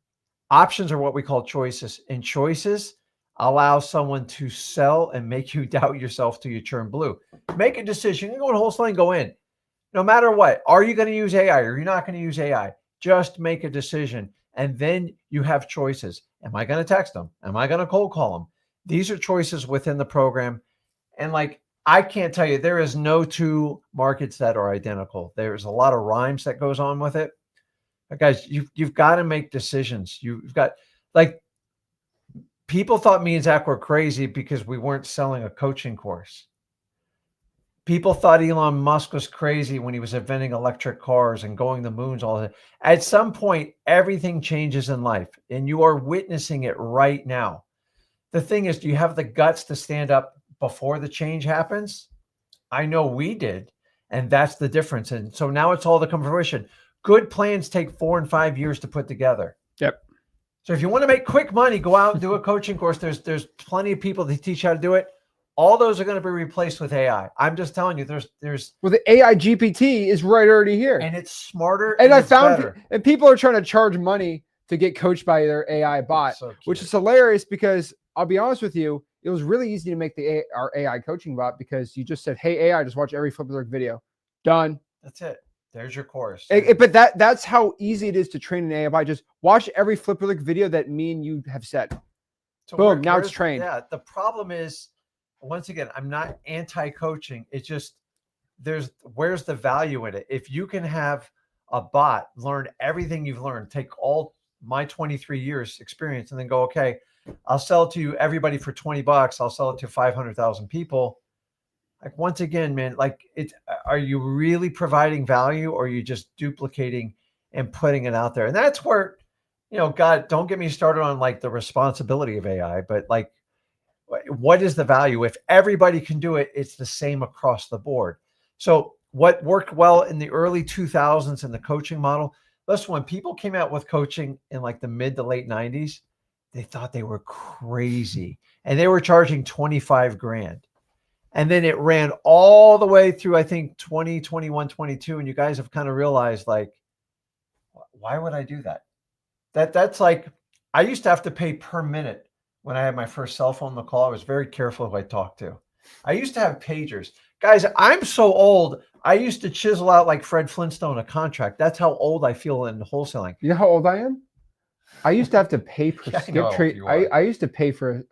S2: options are what we call choices. And choices allow someone to sell and make you doubt yourself till you turn blue. Make a decision. You can go in wholesaling, go in. No matter what. Are you going to use AI? Or are you not going to use AI? Just make a decision. And then you have choices. Am I going to text them? Am I going to cold call them? These are choices within the program. And like, I can't tell you, there is no two markets that are identical. There's a lot of rhymes that goes on with it. But guys, you've got to make decisions. You've got, like, people thought me and Zach were crazy because we weren't selling a coaching course. People thought Elon Musk was crazy when he was inventing electric cars and going to the moons. All that. At some point, everything changes in life, and you are witnessing it right now. The thing is, do you have the guts to stand up before the change happens? I know we did, and that's the difference. And so now it's all to come to fruition. Good plans take 4 and 5 years to put together.
S1: Yep.
S2: So if you want to make quick money, go out and do a coaching course. There's plenty of people that teach how to do it. All those are going to be replaced with AI. I'm just telling you, there's
S1: well, the AI GPT is right already here,
S2: and it's smarter.
S1: And I found,
S2: better.
S1: And people are trying to charge money to get coached by their AI bot, which is hilarious because I'll be honest with you, it was really easy to make our AI coaching bot because you just said, "Hey AI, just watch every Flip Alert video." Done.
S2: That's it. There's your course.
S1: But that's how easy it is to train an AI bot. Just watch every Flip Alert video that me and you have said. So boom, now it's trained.
S2: Yeah. The problem is, once again, I'm not anti-coaching. It's just where's the value in it? If you can have a bot learn everything you've learned, take all my 23 years experience and then go, okay, I'll sell it to you, everybody, for $20. I'll sell it to 500,000 people. Like, once again, man, like, are you really providing value, or are you just duplicating and putting it out there? And that's where, God, don't get me started on like the responsibility of AI, but like, what is the value? If everybody can do it, it's the same across the board. So what worked well in the early 2000s in the coaching model, listen, when people came out with coaching in like the mid to late 90s, they thought they were crazy, and they were charging 25 grand. And then it ran all the way through, I think, 20, 21, 22. And you guys have kind of realized, like, why would I do that? That's like, I used to have to pay per minute when I had my first cell phone the call. I was very careful who I talked to. I used to have pagers. Guys, I'm so old, I used to chisel out like Fred Flintstone a contract. That's how old I feel in wholesaling.
S1: You know how old I am? I used to have to pay for
S2: Yeah, I
S1: skip
S2: know
S1: trade.
S2: you are.
S1: I used to pay for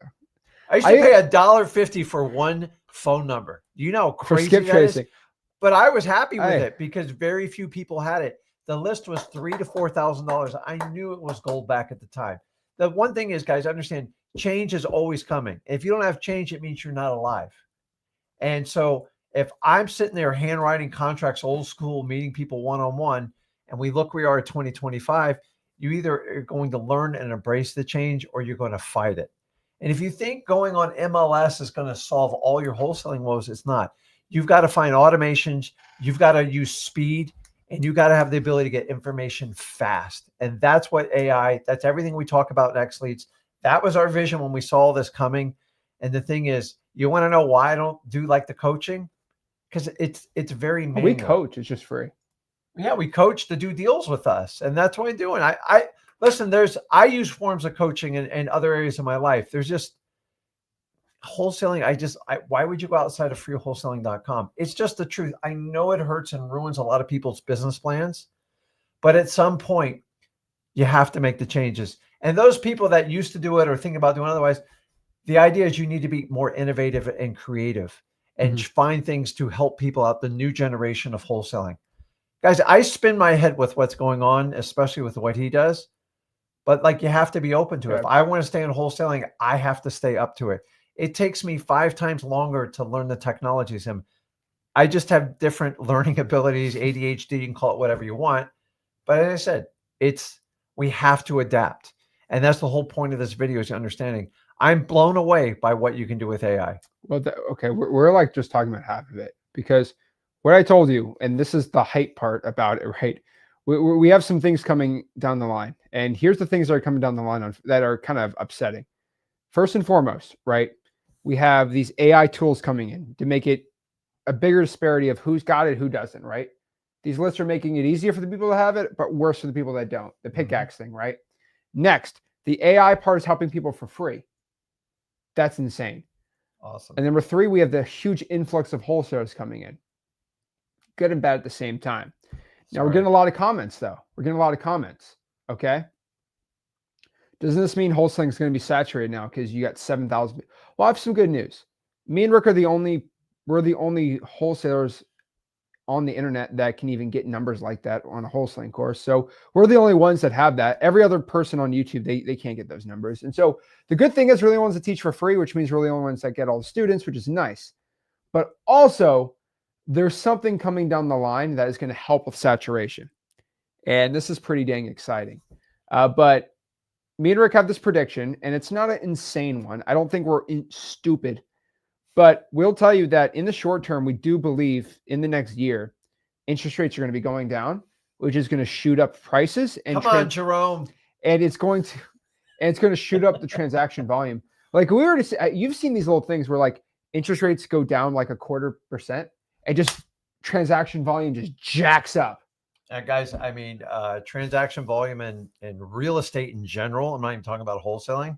S2: I used to pay $1.50 for one phone number. You know how
S1: for
S2: crazy
S1: skip
S2: that is?
S1: tracing.
S2: But I was happy with
S1: Hey,
S2: it because very few people had it. The list was $3,000 to $4,000. I knew it was gold back at the time. The one thing is, guys, understand change is always coming. If you don't have change, it means you're not alive. And so if I'm sitting there handwriting contracts, old school, meeting people one-on-one, and we look where we are at 2025, you either are going to learn and embrace the change or you're going to fight it. And if you think going on MLS is going to solve all your wholesaling woes, it's not. You've got to find automations, you've got to use speed, and you got to have the ability to get information fast. And that's what AI, that's everything we talk about in X Leads. That was our vision when we saw this coming. And the thing is, you want to know why I don't do like the coaching? Because it's very manual.
S1: we coach. It's just free.
S2: Yeah, we coach to do deals with us, and that's what I do. And I listen. I use forms of coaching in other areas of my life. There's just wholesaling. Why would you go outside of freewholesaling.com? It's just the truth. I know it hurts and ruins a lot of people's business plans, but at some point, you have to make the changes. And those people that used to do it or think about doing otherwise, the idea is you need to be more innovative and creative and find things to help people out, the new generation of wholesaling. Guys, I spin my head with what's going on, especially with what he does. But like you have to be open to it. If I want to stay in wholesaling, I have to stay up to it. It takes me 5 times longer to learn the technologies. And I just have different learning abilities, ADHD, you can call it whatever you want. But as I said, we have to adapt. And that's the whole point of this video is understanding. I'm blown away by what you can do with AI.
S1: Well, okay, we're like just talking about half of it because what I told you, and this is the hype part about it, right? We have some things coming down the line, and here's the things that are coming down the line that are kind of upsetting. First and foremost, right? We have these AI tools coming in to make it a bigger disparity of who's got it, who doesn't, right? These lists are making it easier for the people that have it, but worse for the people that don't. The pickaxe thing, right? Next, the AI part is helping people for free. That's insane.
S2: Awesome.
S1: And number 3, we have the huge influx of wholesalers coming in. Good and bad at the same time. Now we're getting a lot of comments though. We're getting a lot of comments. Okay. Doesn't this mean wholesaling is going to be saturated now because you got 7,000? Well, I have some good news. Me and Rick are we're the only wholesalers on the internet that can even get numbers like that on a wholesaling course. So we're the only ones that have that. Every other person on YouTube, they can't get those numbers. And so the good thing is we're the ones that teach for free, which means we're the only ones that get all the students, which is nice. But also there's something coming down the line that is going to help with saturation. And this is pretty dang exciting. But me and Rick have this prediction, and it's not an insane one. I don't think we're stupid. But we'll tell you that in the short term, we do believe in the next year, interest rates are going to be going down, which is going to shoot up prices. And
S2: come on, Jerome.
S1: And it's going to shoot up the transaction volume. Like we already, you've seen these little things where like interest rates go down like 0.25%, and just transaction volume just jacks up.
S2: Guys, I mean, transaction volume in real estate in general, I'm not even talking about wholesaling.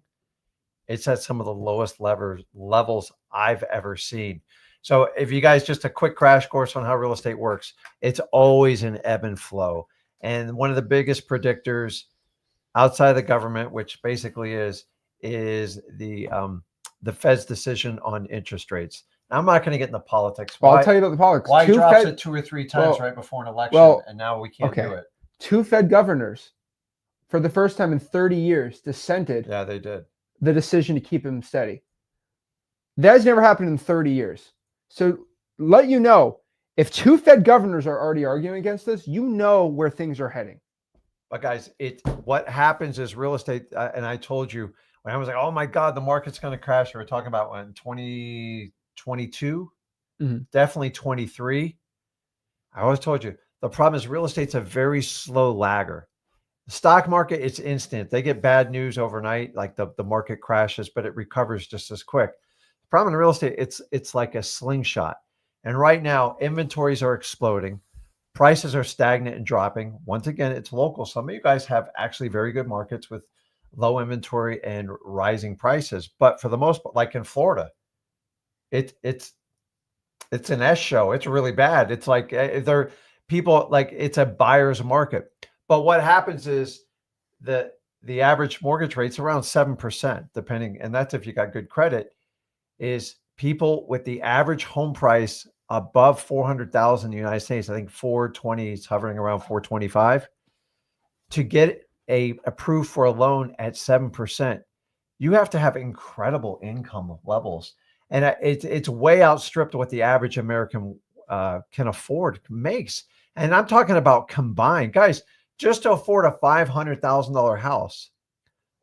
S2: It's at some of the lowest levels I've ever seen. So if you guys, just a quick crash course on how real estate works, it's always an ebb and flow. And one of the biggest predictors outside of the government, which basically is the Fed's decision on interest rates. Now, I'm not going to get into politics.
S1: Well, I'll tell you about the politics.
S2: Why drops it 2 or 3 times right before an election, and now we can't do it?
S1: 2 Fed governors, for the first time in 30 years, dissented.
S2: Yeah, they did.
S1: The decision to keep him steady. That has never happened in 30 years. So let you know, if 2 Fed governors are already arguing against this, you know where things are heading.
S2: But guys, what happens is real estate, and I told you when I was like, oh my God, the market's going to crash. We were talking about when 2022, definitely 23. I always told you, the problem is real estate's a very slow lagger. The stock market, it's instant. They get bad news overnight, like the market crashes, but it recovers just as quick. The problem in real estate, it's like a slingshot. And right now, inventories are exploding. Prices are stagnant and dropping. Once again, it's local. Some of you guys have actually very good markets with low inventory and rising prices. But for the most part, like in Florida, it's It's an S show. It's really bad. It's like they're people like it's a buyer's market. But what happens is the the average mortgage rate's around 7%, depending, and that's if you got good credit, is people with the average home price above 400,000 in the United States. I think 420 is hovering around 425 to get a approved for a loan at 7%. You have to have incredible income levels, and it's way outstripped what the average American can afford makes. And I'm talking about combined, guys. Just to afford a $500,000 house,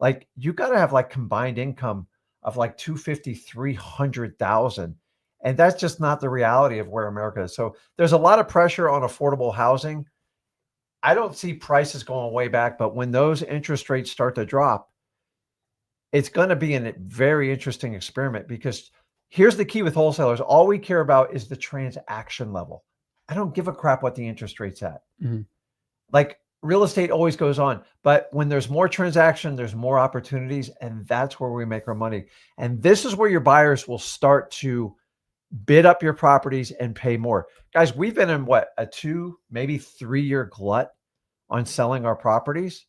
S2: like you got to have like combined income of like 250, 300,000, and that's just not the reality of where America is. So there's a lot of pressure on affordable housing. I don't see prices going way back, but when those interest rates start to drop, it's going to be a very interesting experiment, because here's the key with wholesalers. All we care about is the transaction level. I don't give a crap what the interest rate's at.
S1: Mm-hmm.
S2: Like real estate always goes on, but when there's more transaction, there's more opportunities, and that's where we make our money. And this is where your buyers will start to bid up your properties and pay more. Guys, we've been in what, a 2, maybe 3-year glut on selling our properties.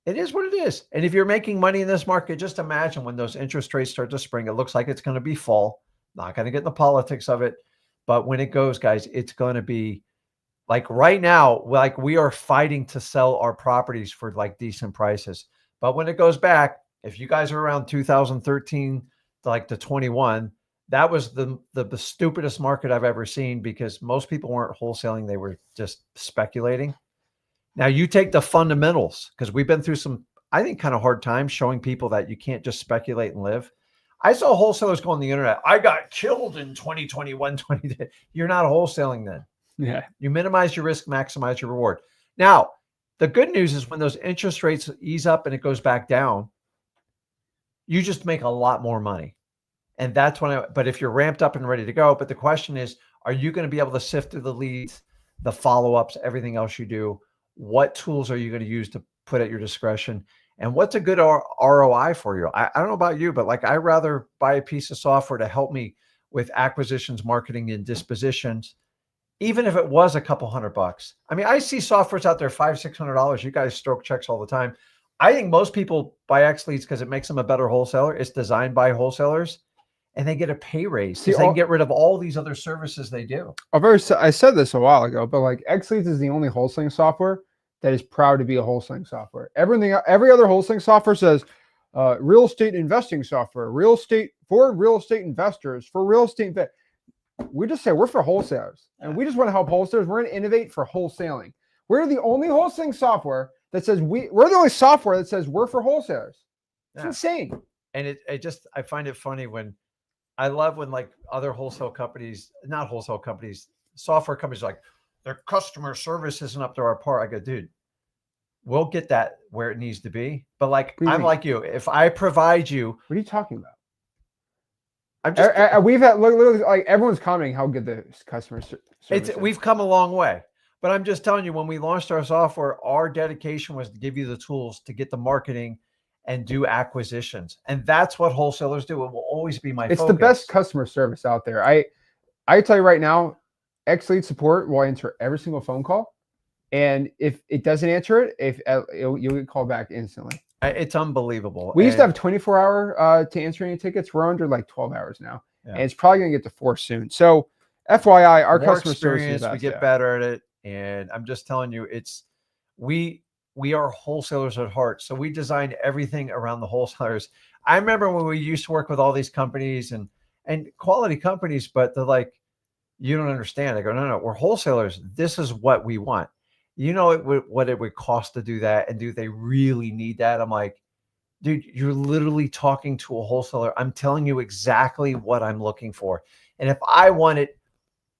S2: It is what it is. And if you're making money in this market, just imagine when those interest rates start to spring. It looks like it's going to be fall. Not going to get in the politics of it. But when it goes, guys, it's going to be like right now, like we are fighting to sell our properties for like decent prices. But when it goes back, if you guys are around 2013 to like to 21, that was the stupidest market I've ever seen, because most people weren't wholesaling. They were just speculating. Now you take the fundamentals, because we've been through some, I think, kind of hard times showing people that you can't just speculate and live. I saw wholesalers go on the internet. I got killed in 2021, 20. You're not wholesaling then.
S1: Yeah.
S2: You minimize your risk, maximize your reward. Now, the good news is when those interest rates ease up and it goes back down, you just make a lot more money. And that's when but if you're ramped up and ready to go, but the question is, are you going to be able to sift through the leads, the follow-ups, everything else you do? What tools are you going to use to put at your discretion? And what's a good ROI for you? I don't know about you, but like I'd rather buy a piece of software to help me with acquisitions, marketing, and dispositions, even if it was a couple $100. I mean, I see softwares out there, $500, $600. You guys stroke checks all the time. I think most people buy X Leads because it makes them a better wholesaler. It's designed by wholesalers, and they get a pay raise because they can get rid of all these other services they do.
S1: I said this a while ago, but like X Leads is the only wholesaling software that is proud to be a wholesaling software. Every other wholesaling software says real estate investing software, real estate investors, for real estate. We just say we're for wholesalers, and we just want to help wholesalers. We're going to innovate for wholesaling. We're the only wholesaling software that says we're the only software that says we're for wholesalers. It's insane.
S2: And it just, I find it funny when I love when like other wholesale companies, not wholesale companies, software companies, like their customer service isn't up to our par. I go, dude, we'll get that where it needs to be. But like, I'm like you, if I provide you.
S1: What are you talking about? I'm just, we've had literally like everyone's commenting how good the customer service is.
S2: We've come a long way. But I'm just telling you, when we launched our software, our dedication was to give you the tools to get the marketing and do acquisitions. And that's what wholesalers do. It will always be my focus.
S1: It's the best customer service out there. I tell you right now, X Lead support will answer every single phone call. And if it doesn't answer it, you'll get called back instantly.
S2: It's unbelievable.
S1: We used to have 24-hour to answer any tickets. We're under like 12 hours now. Yeah. And it's probably going to get to 4 soon. So FYI, our customer service,
S2: we get better at it. And I'm just telling you, we are wholesalers at heart. So we designed everything around the wholesalers. I remember when we used to work with all these companies and quality companies, but they're like, you don't understand. I go, no, we're wholesalers. This is what we want. You know what it would cost to do that, and do they really need that? I'm like, dude, you're literally talking to a wholesaler. I'm telling you exactly what I'm looking for. And if I want it,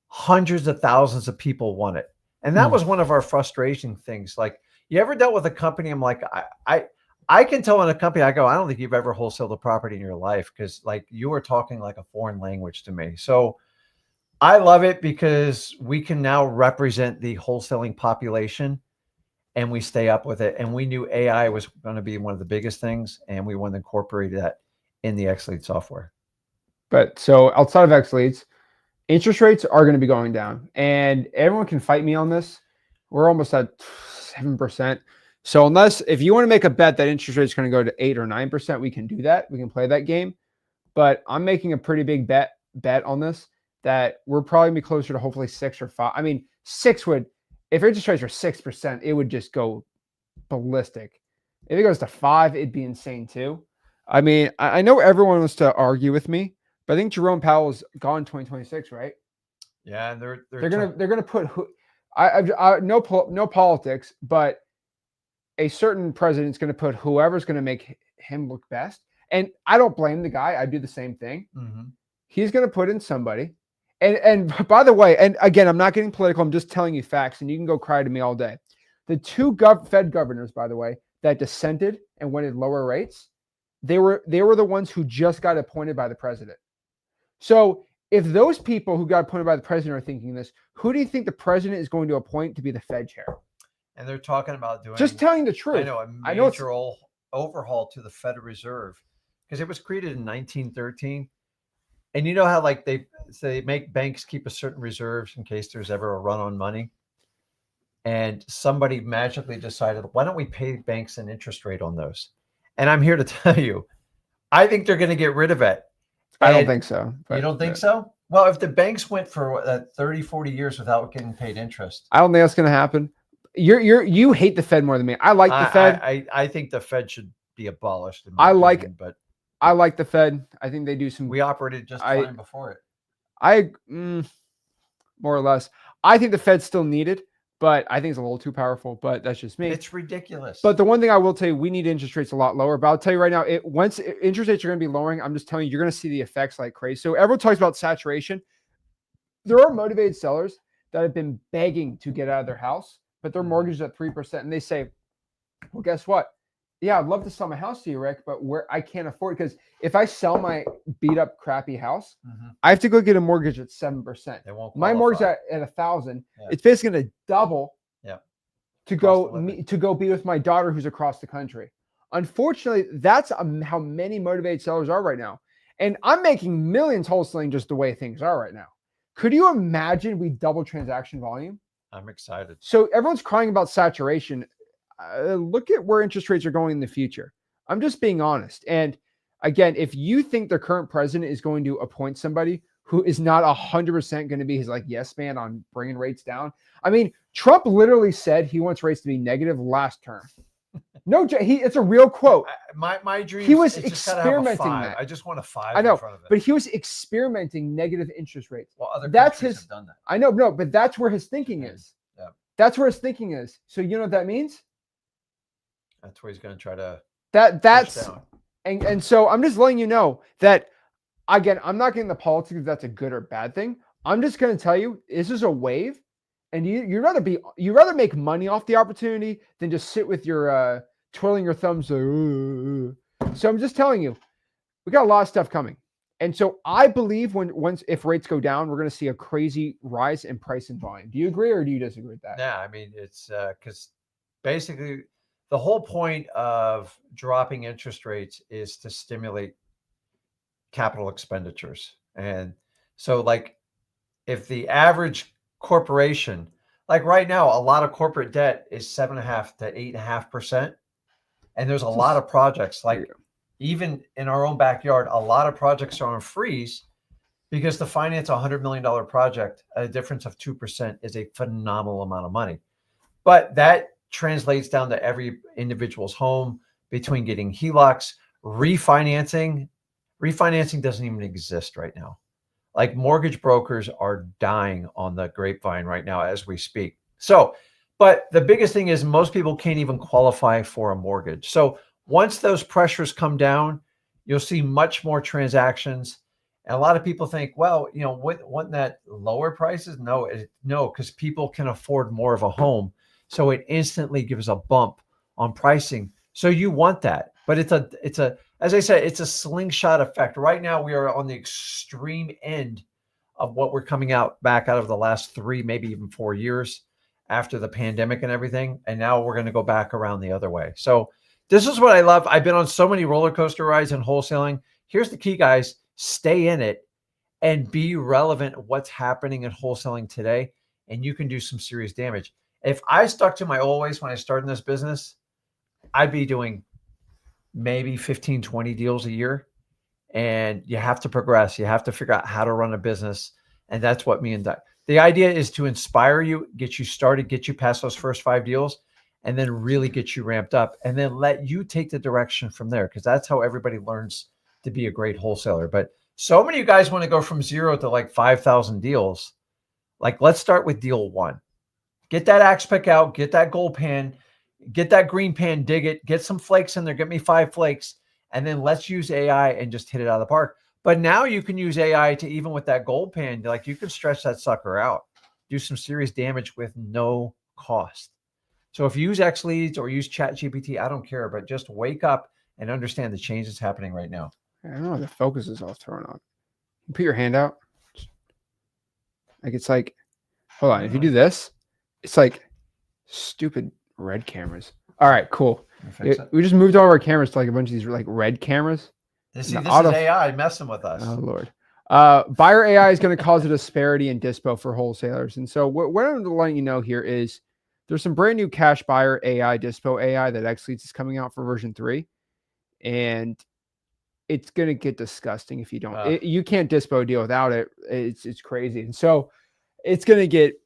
S2: hundreds of thousands of people want it. And that was one of our frustration things. Like, you ever dealt with a company? I'm like, I can tell in a company, I go, I don't think you've ever wholesaled a property in your life, because like you are talking like a foreign language to me. So I love it because we can now represent the wholesaling population, and we stay up with it. And we knew AI was going to be one of the biggest things, and we wanted to incorporate that in the X Lead software.
S1: But so outside of X Leads, interest rates are going to be going down, and everyone can fight me on this. We're almost at 7%. So if you want to make a bet that interest rates are going to go to 8 or 9%, we can do that. We can play that game. But I'm making a pretty big bet on this that we're probably be closer to hopefully 6 or 5. I mean, if interest rates are 6%, it would just go ballistic. If it goes to 5, it'd be insane too. I mean, I know everyone wants to argue with me, but I think Jerome Powell's gone 2026, right?
S2: Yeah, and
S1: they're gonna put no politics, but a certain president's gonna put whoever's gonna make him look best. And I don't blame the guy. I do the same thing.
S2: Mm-hmm.
S1: He's gonna put in somebody. And by the way, and again, I'm not getting political. I'm just telling you facts, and you can go cry to me all day. The two Fed governors, by the way, that dissented and wanted lower rates, they were the ones who just got appointed by the president. So if those people who got appointed by the president are thinking this, who do you think the president is going to appoint to be the Fed chair?
S2: And they're talking about doing,
S1: just telling the truth.
S2: I know, a major overhaul to the Federal Reserve, because it was created in 1913. And you know how like they make banks keep a certain reserves in case there's ever a run on money. And somebody magically decided, why don't we pay banks an interest rate on those? And I'm here to tell you, I think they're going to get rid of it.
S1: I don't think so.
S2: You don't think so? Well, if the banks went for 30, 40 years without getting paid interest,
S1: I don't think that's going to happen. You hate the Fed more than me. I like the Fed.
S2: I think the Fed should be abolished.
S1: I like the Fed. I think they do some.
S2: We operated just fine before
S1: it. More or less. I think the Fed's still needed, but I think it's a little too powerful. But that's just me.
S2: It's ridiculous.
S1: But the one thing I will tell you, we need interest rates a lot lower. But I'll tell you right now, once interest rates are going to be lowering, I'm just telling you, you're going to see the effects like crazy. So everyone talks about saturation. There are motivated sellers that have been begging to get out of their house, but their mortgage is at 3%, and they say, "Well, guess what? Yeah, I'd love to sell my house to you, Rick, but I can't afford it, because if I sell my beat up, crappy house, I have to go get a mortgage at 7%. My mortgage at 1,000. Yeah. It's basically going to double.
S2: Yeah.
S1: To go be with my daughter who's across the country. Unfortunately, that's how many motivated sellers are right now, and I'm making millions wholesaling just the way things are right now. Could you imagine we double transaction volume?
S2: I'm excited.
S1: So everyone's crying about saturation. Look at where interest rates are going in the future. I'm just being honest. And again, if you think the current president is going to appoint somebody who is not 100% going to be his yes man on bringing rates down. I mean, Trump literally said he wants rates to be negative last term. No, it's a real quote.
S2: My dream.
S1: He was experimenting that.
S2: I just want a 5.
S1: I know,
S2: in front of it.
S1: But he was experimenting negative interest rates.
S2: Well, other countries have done that.
S1: I know, no, but that's where his thinking is.
S2: Yeah.
S1: That's where his thinking is. So you know what that means?
S2: That's where he's going to try to.
S1: That's and so I'm just letting you know that. Again, I'm not getting the politics if that's a good or bad thing. I'm just going to tell you, this is a wave, and you'd rather make money off the opportunity than just sit with your twirling your thumbs. So I'm just telling you, we got a lot of stuff coming, and so I believe if rates go down, we're going to see a crazy rise in price and volume. Do you agree or do you disagree with that?
S2: Yeah, I mean it's because basically the whole point of dropping interest rates is to stimulate capital expenditures. And so if the average corporation, like right now, a lot of corporate debt is 7.5 to 8.5%. And there's a lot of projects, even in our own backyard, a lot of projects are on freeze because to finance $100 million project, a difference of 2% is a phenomenal amount of money. But that translates down to every individual's home between getting HELOCs, refinancing. Refinancing doesn't even exist right now. Like mortgage brokers are dying on the grapevine right now as we speak. So, but the biggest thing is most people can't even qualify for a mortgage. So once those pressures come down, you'll see much more transactions. And a lot of people think, well, wouldn't that lower prices? No, because people can afford more of a home. So it instantly gives a bump on pricing. So you want that, but it's a as I said, it's a slingshot effect. Right now, we are on the extreme end of what we're coming back out of the last 3, maybe even 4 years after the pandemic and everything. And now we're going to go back around the other way. So this is what I love. I've been on so many roller coaster rides in wholesaling. Here's the key, guys. Stay in it and be relevant what's happening in wholesaling today, and you can do some serious damage. If I stuck to my old ways when I started in this business, I'd be doing maybe 15, 20 deals a year. And you have to progress. You have to figure out how to run a business. And that's what me and Doug, the idea is to inspire you, get you started, get you past those first 5 deals, and then really get you ramped up, and then let you take the direction from there. Cause that's how everybody learns to be a great wholesaler. But so many of you guys want to go from 0 to like 5,000 deals. Like, let's start with deal 1. Get that axe pick out, get that gold pan, get that green pan, dig it, get some flakes in there, get me 5 flakes. And then let's use AI and just hit it out of the park. But now you can use AI to, even with that gold pan, like you can stretch that sucker out, do some serious damage with no cost. So if you use X Leads or use Chat GPT, I don't care, but just wake up and understand the change that's happening right now.
S1: I don't know. The focus is all thrown off. You put your hand out. Like, it's like, hold on. If you do this, it's like stupid red cameras. All right, cool. We just moved all our cameras to like a bunch of these like red cameras.
S2: See, this is AI messing with us.
S1: Oh, Lord. Buyer AI is going to cause a disparity in dispo for wholesalers. And so what I'm letting you know here is there's some brand new cash buyer AI, dispo AI that X Leads is coming out for version 3. And it's going to get disgusting if you don't. You can't dispo a deal without it. It's crazy. And so it's going to get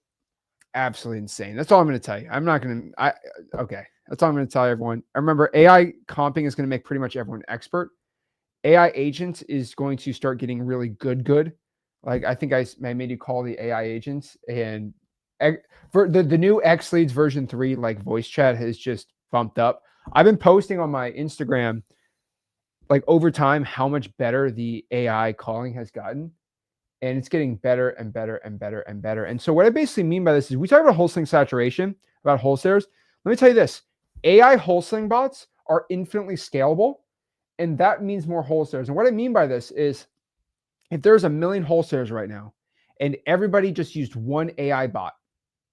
S1: absolutely insane. That's all I'm going to tell you. I'm not going to. Okay. That's all I'm going to tell everyone. I remember AI comping is going to make pretty much everyone expert. AI agents is going to start getting really good. Like, I think I made you call the AI agents, and for the new X Leads version 3, like voice chat has just bumped up. I've been posting on my Instagram, like over time, how much better the AI calling has gotten. And it's getting better and better and better and better. And so what I basically mean by this is we talk about wholesaling saturation, about wholesalers. Let me tell you this. AI wholesaling bots are infinitely scalable, and that means more wholesalers. And what I mean by this is if there's 1 million wholesalers right now and everybody just used one AI bot,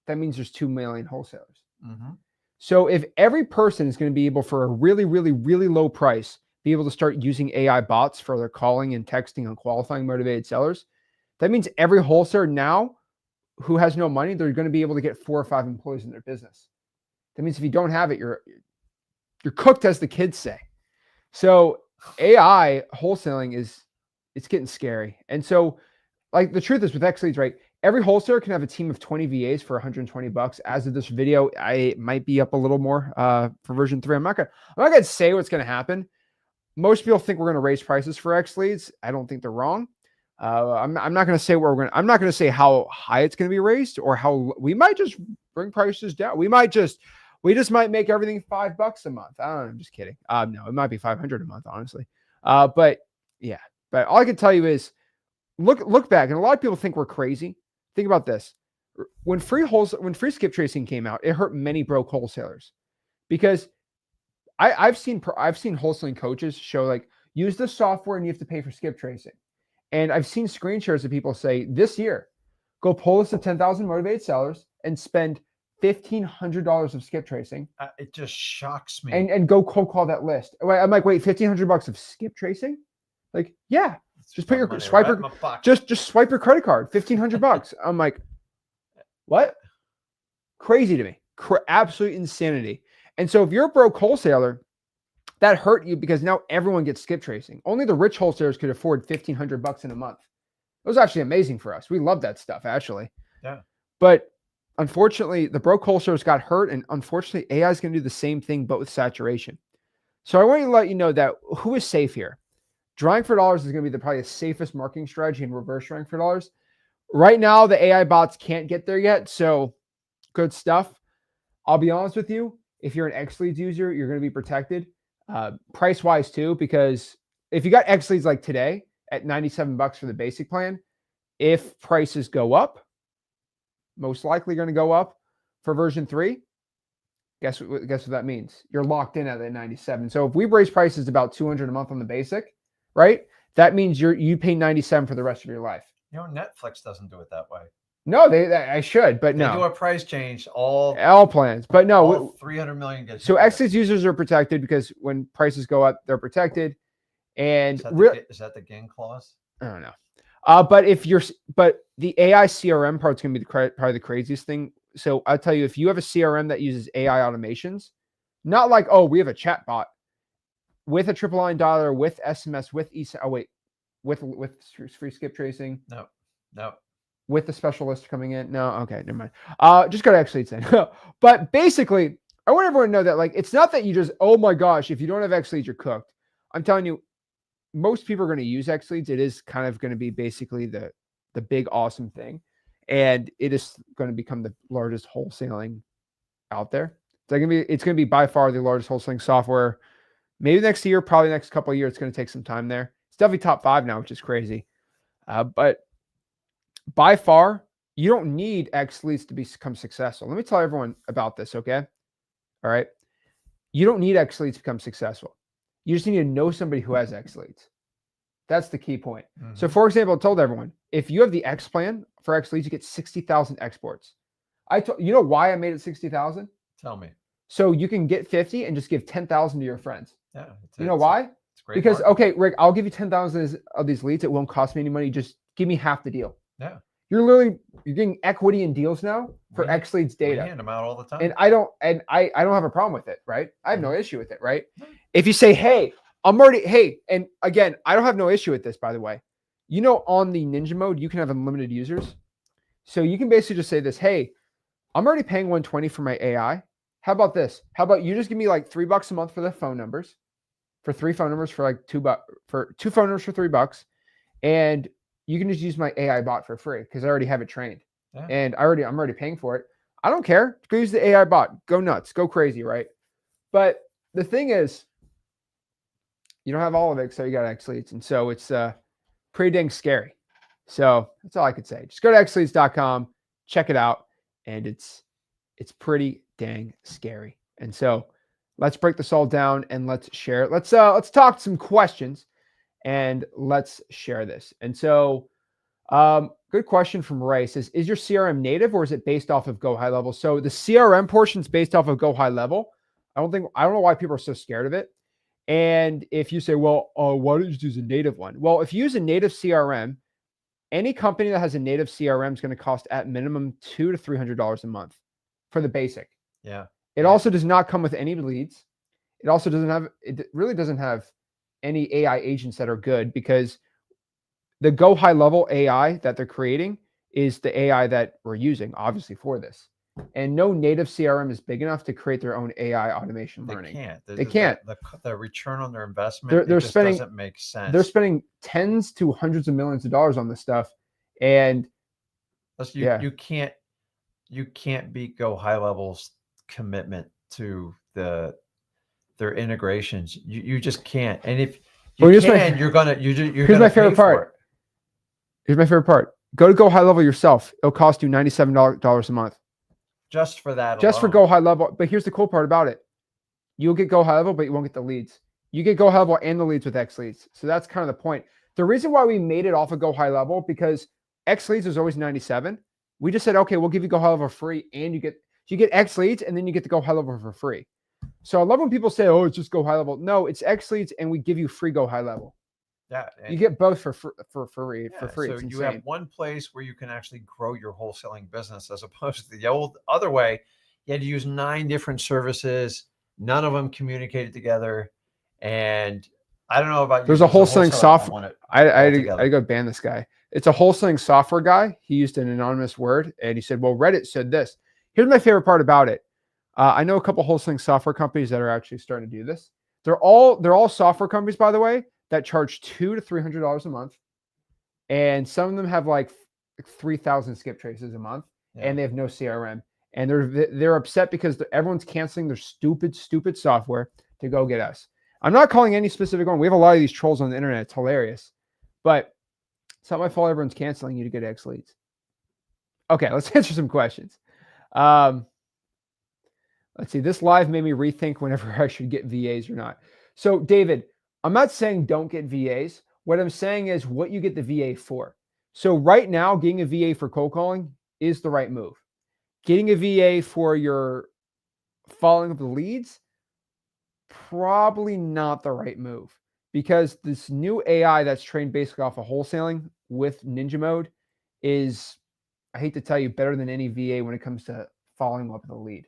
S1: that means there's 2 million wholesalers.
S2: Mm-hmm.
S1: So if every person is going to be able, for a really, really, really low price, be able to start using AI bots for their calling and texting and qualifying motivated sellers, that means every wholesaler now who has no money, they're going to be able to get 4 or 5 employees in their business. That means if you don't have it, you're cooked, as the kids say. So AI wholesaling it's getting scary. And so, like, the truth is with X Leads, right? Every wholesaler can have a team of 20 VAs for $120. As of this video, I might be up a little more for version 3. I'm not gonna say what's gonna happen. Most people think we're gonna raise prices for X Leads. I don't think they're wrong. I'm not going to say where I'm not going to say how high it's going to be raised, or how we might just bring prices down. We just might make everything $5 a month. I don't know. I'm just kidding. No, it might be 500 a month, honestly. But yeah, but all I can tell you is look back. And a lot of people think we're crazy. Think about this. When free skip tracing came out, it hurt many broke wholesalers, because I've seen wholesaling coaches show, like, use the software and you have to pay for skip tracing. And I've seen screen shares of people say, this year, go pull us to 10,000 motivated sellers and spend $1,500 of skip tracing.
S2: It just shocks me.
S1: And go cold call that list. I'm like, wait, $1,500 of skip tracing? Like, yeah, just put your swiper, just swipe your credit card, $1,500. I'm like, what? Crazy to me. Absolute insanity. And so if you're a broke wholesaler, that hurt you, because now everyone gets skip tracing. Only the rich wholesalers could afford $1,500 in a month. It was actually amazing for us. We love that stuff, actually.
S2: Yeah.
S1: But unfortunately, the broke wholesalers got hurt, and unfortunately, AI is going to do the same thing, but with saturation. So I want to let you know that who is safe here. Drawing for dollars is going to be probably the safest marketing strategy in reverse drawing for dollars. Right now, the AI bots can't get there yet, so good stuff. I'll be honest with you. If you're an X Leads user, you're going to be protected. Price wise too, because if you got X Leads like today at $97 for the basic plan, if prices go up, most likely going to go up for version 3. Guess what that means? You're locked in at that 97. So if we raise prices about $200 a month on the basic, right? That means you pay 97 for the rest of your life.
S2: You know, Netflix doesn't do it that way.
S1: No, I should, but no.
S2: They do a price change, all
S1: plans, but no.
S2: 300 million gets.
S1: So X Leads users are protected, because when prices go up, they're protected. And
S2: is that the Ginn clause?
S1: I don't know. But the AI CRM part's gonna be probably the craziest thing. So I'll tell you, if you have a CRM that uses AI automations, not like, oh, we have a chat bot with a triple line dialer, with SMS, with with free skip tracing.
S2: No.
S1: With the specialist coming in. No, okay, never mind. Just go to X Leads then. But basically, I want everyone to know that like it's not that you just, oh my gosh, if you don't have X Leads, you're cooked. I'm telling you, most people are going to use X Leads. It is kind of going to be basically the big awesome thing, and it is going to become the largest wholesaling out there. It's going to be by far the largest wholesaling software. Maybe next year, probably next couple of years. It's going to take some time there. It's definitely top 5 now, which is crazy. But by far, you don't need X Leads to become successful. Let me tell everyone about this, okay? All right. You don't need X Leads to become successful. You just need to know somebody who has X Leads. That's the key point. Mm-hmm. So, for example, I told everyone, if you have the X plan for X Leads, you get 60,000 exports. You know why I made it 60,000?
S2: Tell me.
S1: So you can get 50 and just give 10,000 to your friends.
S2: Yeah.
S1: You know why?
S2: It's great.
S1: Because, okay, Rick, I'll give you 10,000 of these leads. It won't cost me any money. Just give me half the deal.
S2: Yeah.
S1: You're getting equity in deals now for X Leads data.
S2: We hand them out all the time.
S1: And I don't have a problem with it, right? I have no issue with it, right? If you say, hey, and again, I don't have no issue with this, by the way. You know, on the Ninja mode, you can have unlimited users. So you can basically just say this, hey, I'm already paying $120 for my AI. How about this? How about you just give me like $3 a month for the phone numbers, for 3 phone numbers for like $2 for 2 phone numbers for $3, and you can just use my AI bot for free because I already have it trained. Yeah. And I'm already paying for it. I don't care. Go use the AI bot. Go nuts. Go crazy, right? But the thing is, you don't have all of it, so you got X Leads. And so it's pretty dang scary. So that's all I could say. Just go to xleads.com, check it out, and it's pretty dang scary. And so let's break this all down and let's share it. Let's talk some questions and let's share this. And so good question from Ray. Says, is your CRM native or is it based off of Go High Level? So the CRM portion is based off of Go High Level. I don't know why people are so scared of it. And if you say, well, why don't you just use a native one? Well, if you use a native CRM, any company that has a native CRM is going to cost at minimum $200 to $300 a month for the basic.
S2: Yeah.
S1: It also does not come with any leads. It really doesn't have any AI agents that are good, because the Go High Level AI that they're creating is the AI that we're using, obviously, for this. And no native CRM is big enough to create their own AI automation learning. They can't.
S2: The return on their investment, doesn't make sense.
S1: They're spending tens to hundreds of millions of dollars on this stuff. And
S2: you can't beat Go High Level's commitment to their integrations. You just can't. And if you're gonna
S1: here's my favorite part. Here's my favorite part. Go to Go High Level yourself. It'll cost you $97 a month.
S2: Just for that.
S1: Just for Go High Level. But here's the cool part about it. You'll get Go High Level, but you won't get the leads. You get Go High Level and the leads with X Leads. So that's kind of the point. The reason why we made it off of Go High Level, because X Leads is always 97. We just said, okay, we'll give you Go High Level for free, and you get X Leads, and then you get the Go High Level for free. So I love when people say, oh, it's just Go High Level. No, it's X Leads, and we give you free Go High Level.
S2: Yeah,
S1: you get both for free. For free.
S2: So you have one place where you can actually grow your wholesaling business, as opposed to the old other way. You had to use 9 different services. None of them communicated together. And I don't know about you.
S1: There's a wholesaling software. I go ban this guy. It's a wholesaling software guy. He used an anonymous word, and he said, well, Reddit said this. Here's my favorite part about it. I know a couple wholesaling software companies that are actually starting to do this. They're all software companies, by the way, that charge $200 to $300 a month. And some of them have like 3,000 skip traces a month, and they have no CRM. And they're upset because everyone's canceling their stupid software to go get us. I'm not calling any specific one. We have a lot of these trolls on the internet. It's hilarious. But it's not my fault everyone's canceling you to get X Leads. Okay, let's answer some questions. Let's see. This live made me rethink whenever I should get VAs or not. So, David, I'm not saying don't get VAs. What I'm saying is what you get the VA for. So right now, getting a VA for cold calling is the right move. Getting a VA for your following up the leads, probably not the right move, because this new AI that's trained basically off of wholesaling with Ninja Mode is, I hate to tell you, better than any VA when it comes to following up with a lead.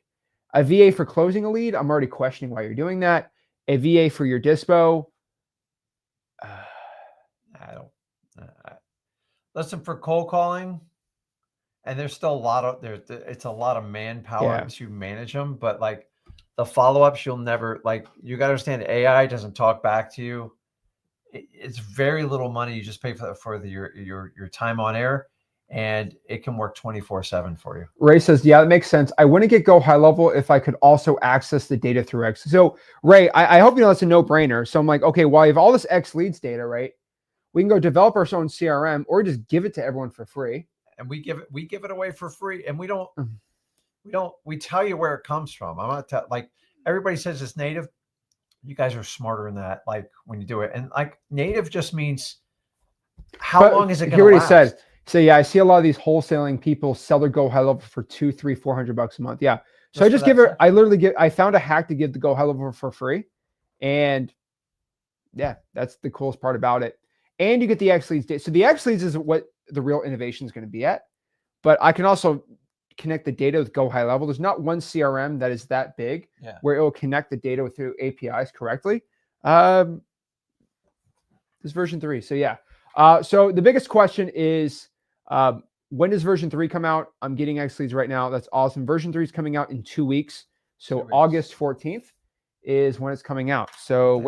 S1: A VA for closing a lead, I'm already questioning why you're doing that. A VA for your dispo,
S2: I don't. Listen, for cold calling, and there's still a lot of there. It's a lot of manpower
S1: yeah.
S2: to manage them, but like the follow ups, you'll never like. You got to understand, AI doesn't talk back to you. It's very little money. You just pay for your time on air, and it can work 24/7 for you.
S1: Ray says, yeah, that makes sense. I wouldn't get Go High Level if I could also access the data through X. So Ray, I hope you know that's a no-brainer. So I'm like, okay, well, I have all this X leads data, right? We can go develop our own CRM or just give it to everyone for free.
S2: And we give it away for free, and we tell you where it comes from. I'm not like everybody says it's native. You guys are smarter than that. Like when you do it, and like native just means how long is it going to last?
S1: Hear what he said. So yeah, I see a lot of these wholesaling people sell their Go High Level for $200, $300, $400 a month. Yeah. So I just give her. I found a hack to give the Go High Level for free, and yeah, that's the coolest part about it. And you get the X leads data. So the X leads is what the real innovation is going to be at. But I can also connect the data with Go High Level. There's not one CRM that is that big where it will connect the data through APIs correctly. This version 3. So yeah. So the biggest question is, when does version 3 come out? I'm getting X leads right now. That's awesome. Version 3 is coming out in 2 weeks. So August 14th is when it's coming out. So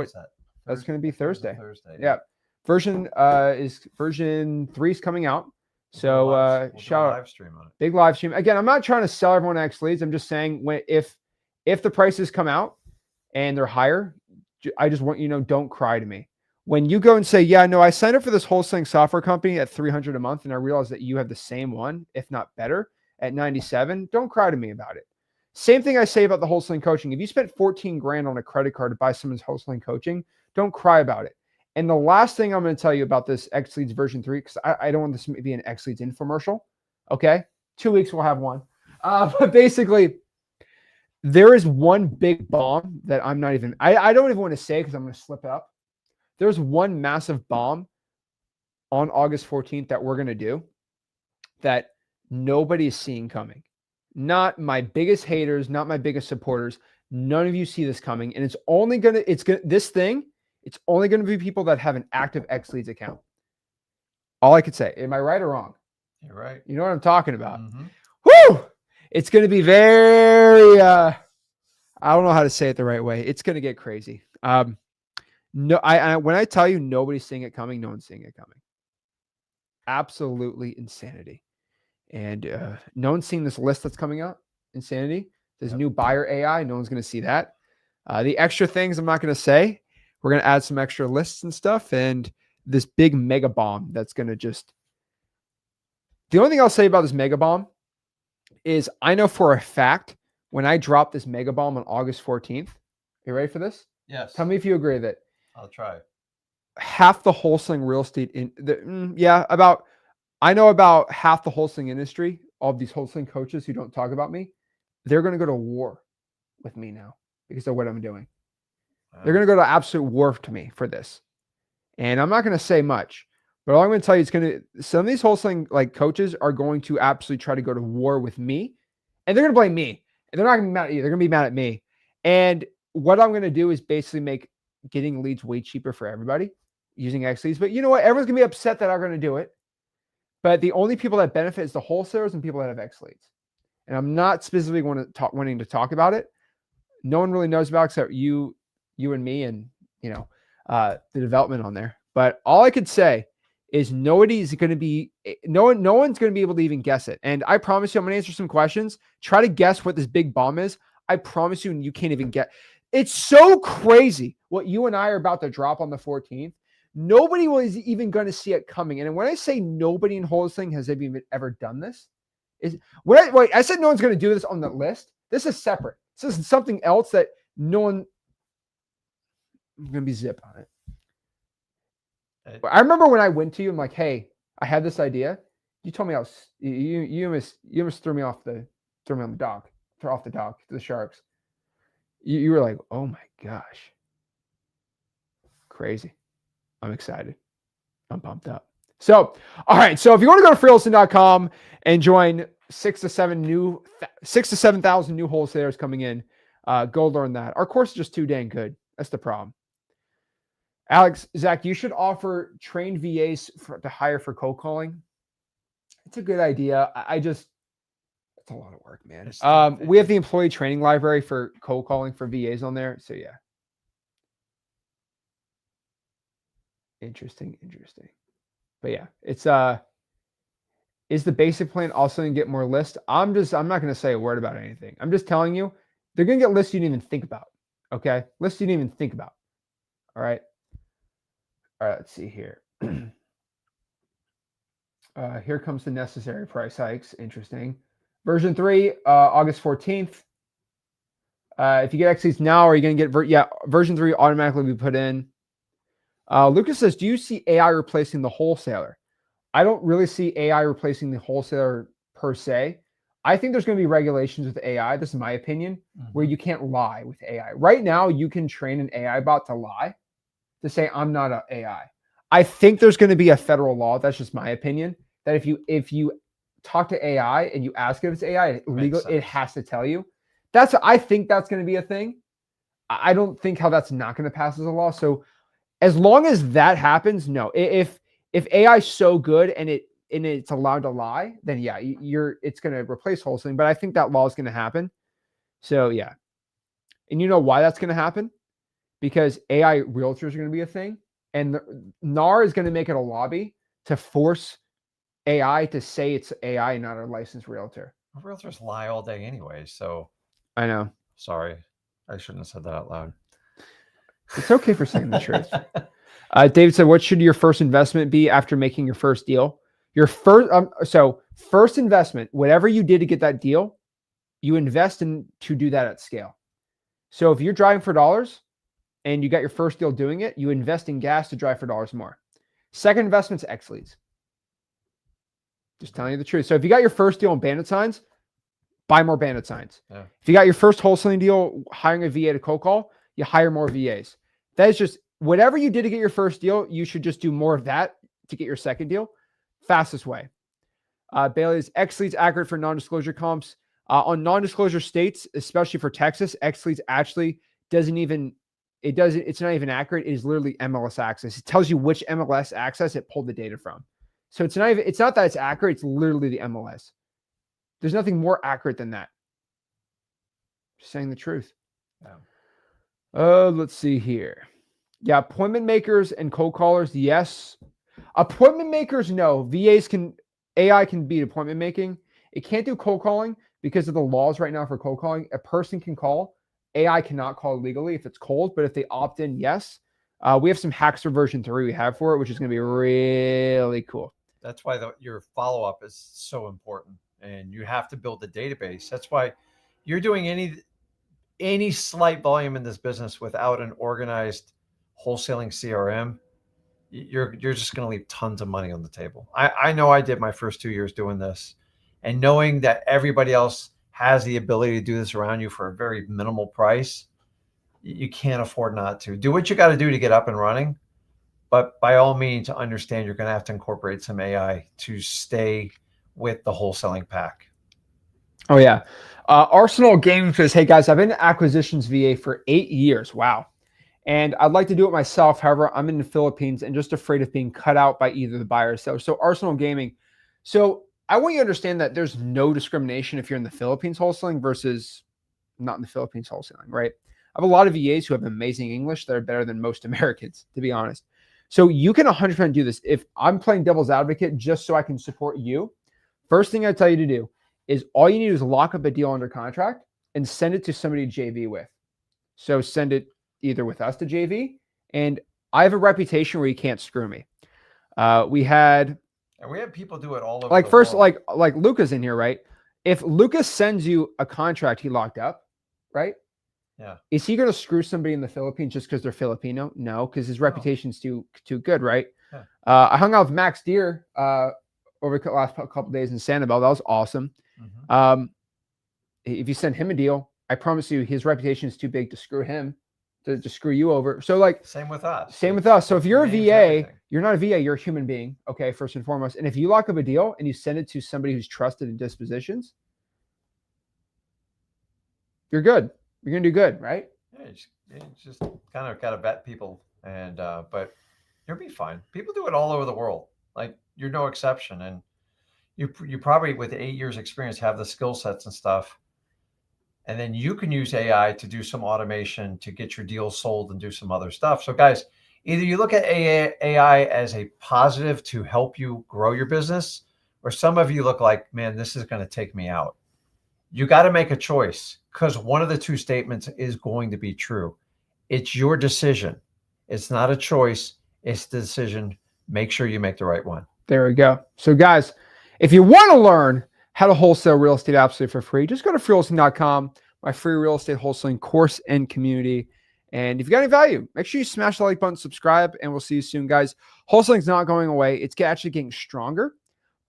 S1: that's going to be Thursday. Yeah. Version 3 is coming out. So shout out,
S2: live stream on it.
S1: Big live stream. Again, I'm not trying to sell everyone X leads. I'm just saying if the prices come out and they're higher, I just want you to know, don't cry to me. When you go and say, yeah, no, I signed up for this wholesaling software company at $300 a month, and I realize that you have the same one, if not better, at $97, don't cry to me about it. Same thing I say about the wholesaling coaching. If you spent 14 grand on a credit card to buy someone's wholesaling coaching, don't cry about it. And the last thing I'm going to tell you about this X Leads version 3, because I don't want this to be an X Leads infomercial. Okay. 2 weeks, we'll have one. But basically, there is one big bomb that I'm not even, I don't even want to say because I'm going to slip up. There's one massive bomb on August 14th that we're going to do that nobody's seeing coming. Not my biggest haters, not my biggest supporters. None of you see this coming. And it's only going to, it's only going to be people that have an active X Leads account. All I could say. Am I right or wrong?
S2: You're right.
S1: You know what I'm talking about. Woo! It's going to be very, I don't know how to say it the right way. It's going to get crazy. No, when I tell you nobody's seeing it coming, no one's seeing it coming. Absolutely insanity. And no one's seeing this list that's coming out. Insanity. This new buyer AI. No one's going to see that. The extra things I'm not going to say. We're going to add some extra lists and stuff. And this big mega bomb that's going to just. The only thing I'll say about this mega bomb is I know for a fact when I drop this mega bomb on August 14th. You ready for this?
S2: Yes.
S1: Tell me if you agree with it.
S2: I'll try.
S1: Half the wholesaling real estate I know about half the wholesaling industry, all of these wholesaling coaches who don't talk about me, they're going to go to war with me now because of what I'm doing. Wow. They're going to go to absolute war to me for this. And I'm not going to say much, but all I'm going to tell you is some of these wholesaling like coaches are going to absolutely try to go to war with me, and they're going to blame me. And they're not going to be mad at you. They're going to be mad at me. And what I'm going to do is basically make getting leads way cheaper for everybody using X leads. But you know what? Everyone's going to be upset that I'm going to do it. But the only people that benefit is the wholesalers and people that have X leads. And I'm not specifically wanting to talk about it. No one really knows about it except you and me and, the development on there. But all I could say is no one's going to be able to even guess it. And I promise you, I'm going to answer some questions. Try to guess what this big bomb is. I promise you, and you can't even get. It's so crazy what you and I are about to drop on the 14th. Nobody was even going to see it coming. And when I say nobody in wholesaling has ever done this, I said no one's going to do this on the list. This is separate. This is something else that no one. I'm going to be zip on it. I remember when I went to you, I'm like, hey, I had this idea. You told me you almost threw me on the dock, off the dock to the sharks. You were like, oh my gosh. Crazy. I'm excited. I'm pumped up. So, all right. So if you want to go to freeholston.com and join 6,000 to 7,000 new wholesalers coming in, go learn that. Our course is just too dang good. That's the problem. Alex, Zach, you should offer trained VAs to hire for cold calling. It's a good idea. It's a lot of work, man. We have the employee training library for cold calling for VAs on there. So yeah. Interesting. But yeah, it's is the basic plan also going to get more lists? I'm not going to say a word about anything. I'm just telling you, they're going to get lists you didn't even think about. Okay? Lists you didn't even think about. All right. Let's see here. Here comes the necessary price hikes. Interesting. Version 3, August 14th. If you get XCs now, are you going to get version 3 automatically be put in? Lucas says, do you see AI replacing the wholesaler? I don't really see AI replacing the wholesaler per se. I think there's going to be regulations with AI. This is my opinion, where you can't lie with AI. Right now, you can train an AI bot to lie, to say, I'm not an AI. I think there's going to be a federal law. That's just my opinion. That if you talk to AI and you ask if it's AI legal, it has to tell you. I think that's going to be a thing. I don't think how that's not going to pass as a law. So as long as that happens, no. If AI is so good and it's allowed to lie, then yeah, it's going to replace wholesaling. But I think that law is going to happen. So yeah, and you know why that's going to happen? Because AI realtors are going to be a thing, and NAR is going to make it a lobby to force AI to say it's AI and not a licensed realtor.
S2: Realtors lie all day anyway, so
S1: I know.
S2: Sorry, I shouldn't have said that out loud.
S1: It's okay for saying the truth. David said, what should your first investment be after making your first deal? Your first investment, whatever you did to get that deal, you invest in to do that at scale. So if you're driving for dollars and you got your first deal doing it, you invest in gas to drive for dollars more. Second investment's X leads. Just telling you the truth. So if you got your first deal on bandit signs, buy more bandit signs. Yeah. If you got your first wholesaling deal, hiring a VA to cold call, you hire more VAs. That is just whatever you did to get your first deal, you should just do more of that to get your second deal. Fastest way. Bailey, is X leads accurate for non-disclosure comps? On non-disclosure states, especially for Texas, X leads actually it's not even accurate. It is literally MLS access. It tells you which MLS access it pulled the data from. So it's not that it's accurate. It's literally the MLS. There's nothing more accurate than that. Just saying the truth. Let's see here. Yeah, appointment makers and cold callers, yes. Appointment makers, no. AI can beat appointment making. It can't do cold calling because of the laws right now for cold calling. A person can call. AI cannot call legally if it's cold, but if they opt in, yes. We have some hacks for version 3 we have for it, which is going to be really cool.
S2: That's why your follow-up is so important, and you have to build a database. That's why you're doing any slight volume in this business without an organized wholesaling CRM, you're just going to leave tons of money on the table. I know I did my first 2 years doing this, and knowing that everybody else has the ability to do this around you for a very minimal price, you can't afford not to. Do what you got to do to get up and running. But by all means, to understand, you're going to have to incorporate some AI to stay with the wholesaling pack.
S1: Oh, yeah. Arsenal Gaming says, hey, guys, I've been in acquisitions VA for 8 years. Wow. And I'd like to do it myself. However, I'm in the Philippines and just afraid of being cut out by either the buyer or seller. So Arsenal Gaming. So I want you to understand that there's no discrimination if you're in the Philippines wholesaling versus not in the Philippines wholesaling, right? I have a lot of VAs who have amazing English that are better than most Americans, to be honest. So you can 100% do this. If I'm playing devil's advocate just so I can support you, first thing I tell you to do is all you need is lock up a deal under contract and send it to somebody to JV with. So send it either with us to JV, and I have a reputation where you can't screw me. We had
S2: people do it all over.
S1: Like first, world. like Luca's in here, right? If Lucas sends you a contract he locked up, right?
S2: Yeah.
S1: Is he going to screw somebody in the Philippines just because they're Filipino? No, because his reputation's too good, right? Yeah. I hung out with Max Deer over the last couple of days in Sanibel. That was awesome. Mm-hmm. If you send him a deal, I promise you his reputation is too big to screw him, to screw you over. So like
S2: same with us.
S1: So if you're a VA, You're not a VA, you're a human being, okay, first and foremost. And if you lock up a deal and you send it to somebody who's trusted in dispositions, you're good. You're going to do good, right?
S2: Yeah, you just kind of got to vet people, and but you'll be fine. People do it all over the world. Like, you're no exception, and you probably, with 8 years experience, have the skill sets and stuff. And then you can use AI to do some automation to get your deals sold and do some other stuff. So guys, either you look at AI as a positive to help you grow your business, or some of you look like, man, this is going to take me out. You got to make a choice, because one of the two statements is going to be true. It's your decision. It's not a choice. It's the decision. Make sure you make the right one.
S1: There we go. So guys, if you want to learn how to wholesale real estate absolutely for free, just go to freewholesaling.com, my free real estate wholesaling course and community. And if you got any value, make sure you smash the like button, subscribe, and we'll see you soon, guys. Wholesaling is not going away. It's actually getting stronger,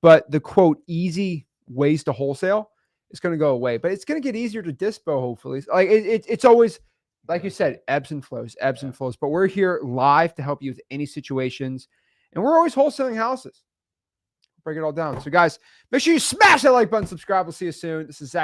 S1: but the quote, easy ways to wholesale is going to go away, but it's going to get easier to dispo, hopefully. Like it's always, like you said, ebbs and flows, but we're here live to help you with any situations. And we're always wholesaling houses. Break it all down. So guys, make sure you smash that like button, subscribe. We'll see you soon. This is Zach.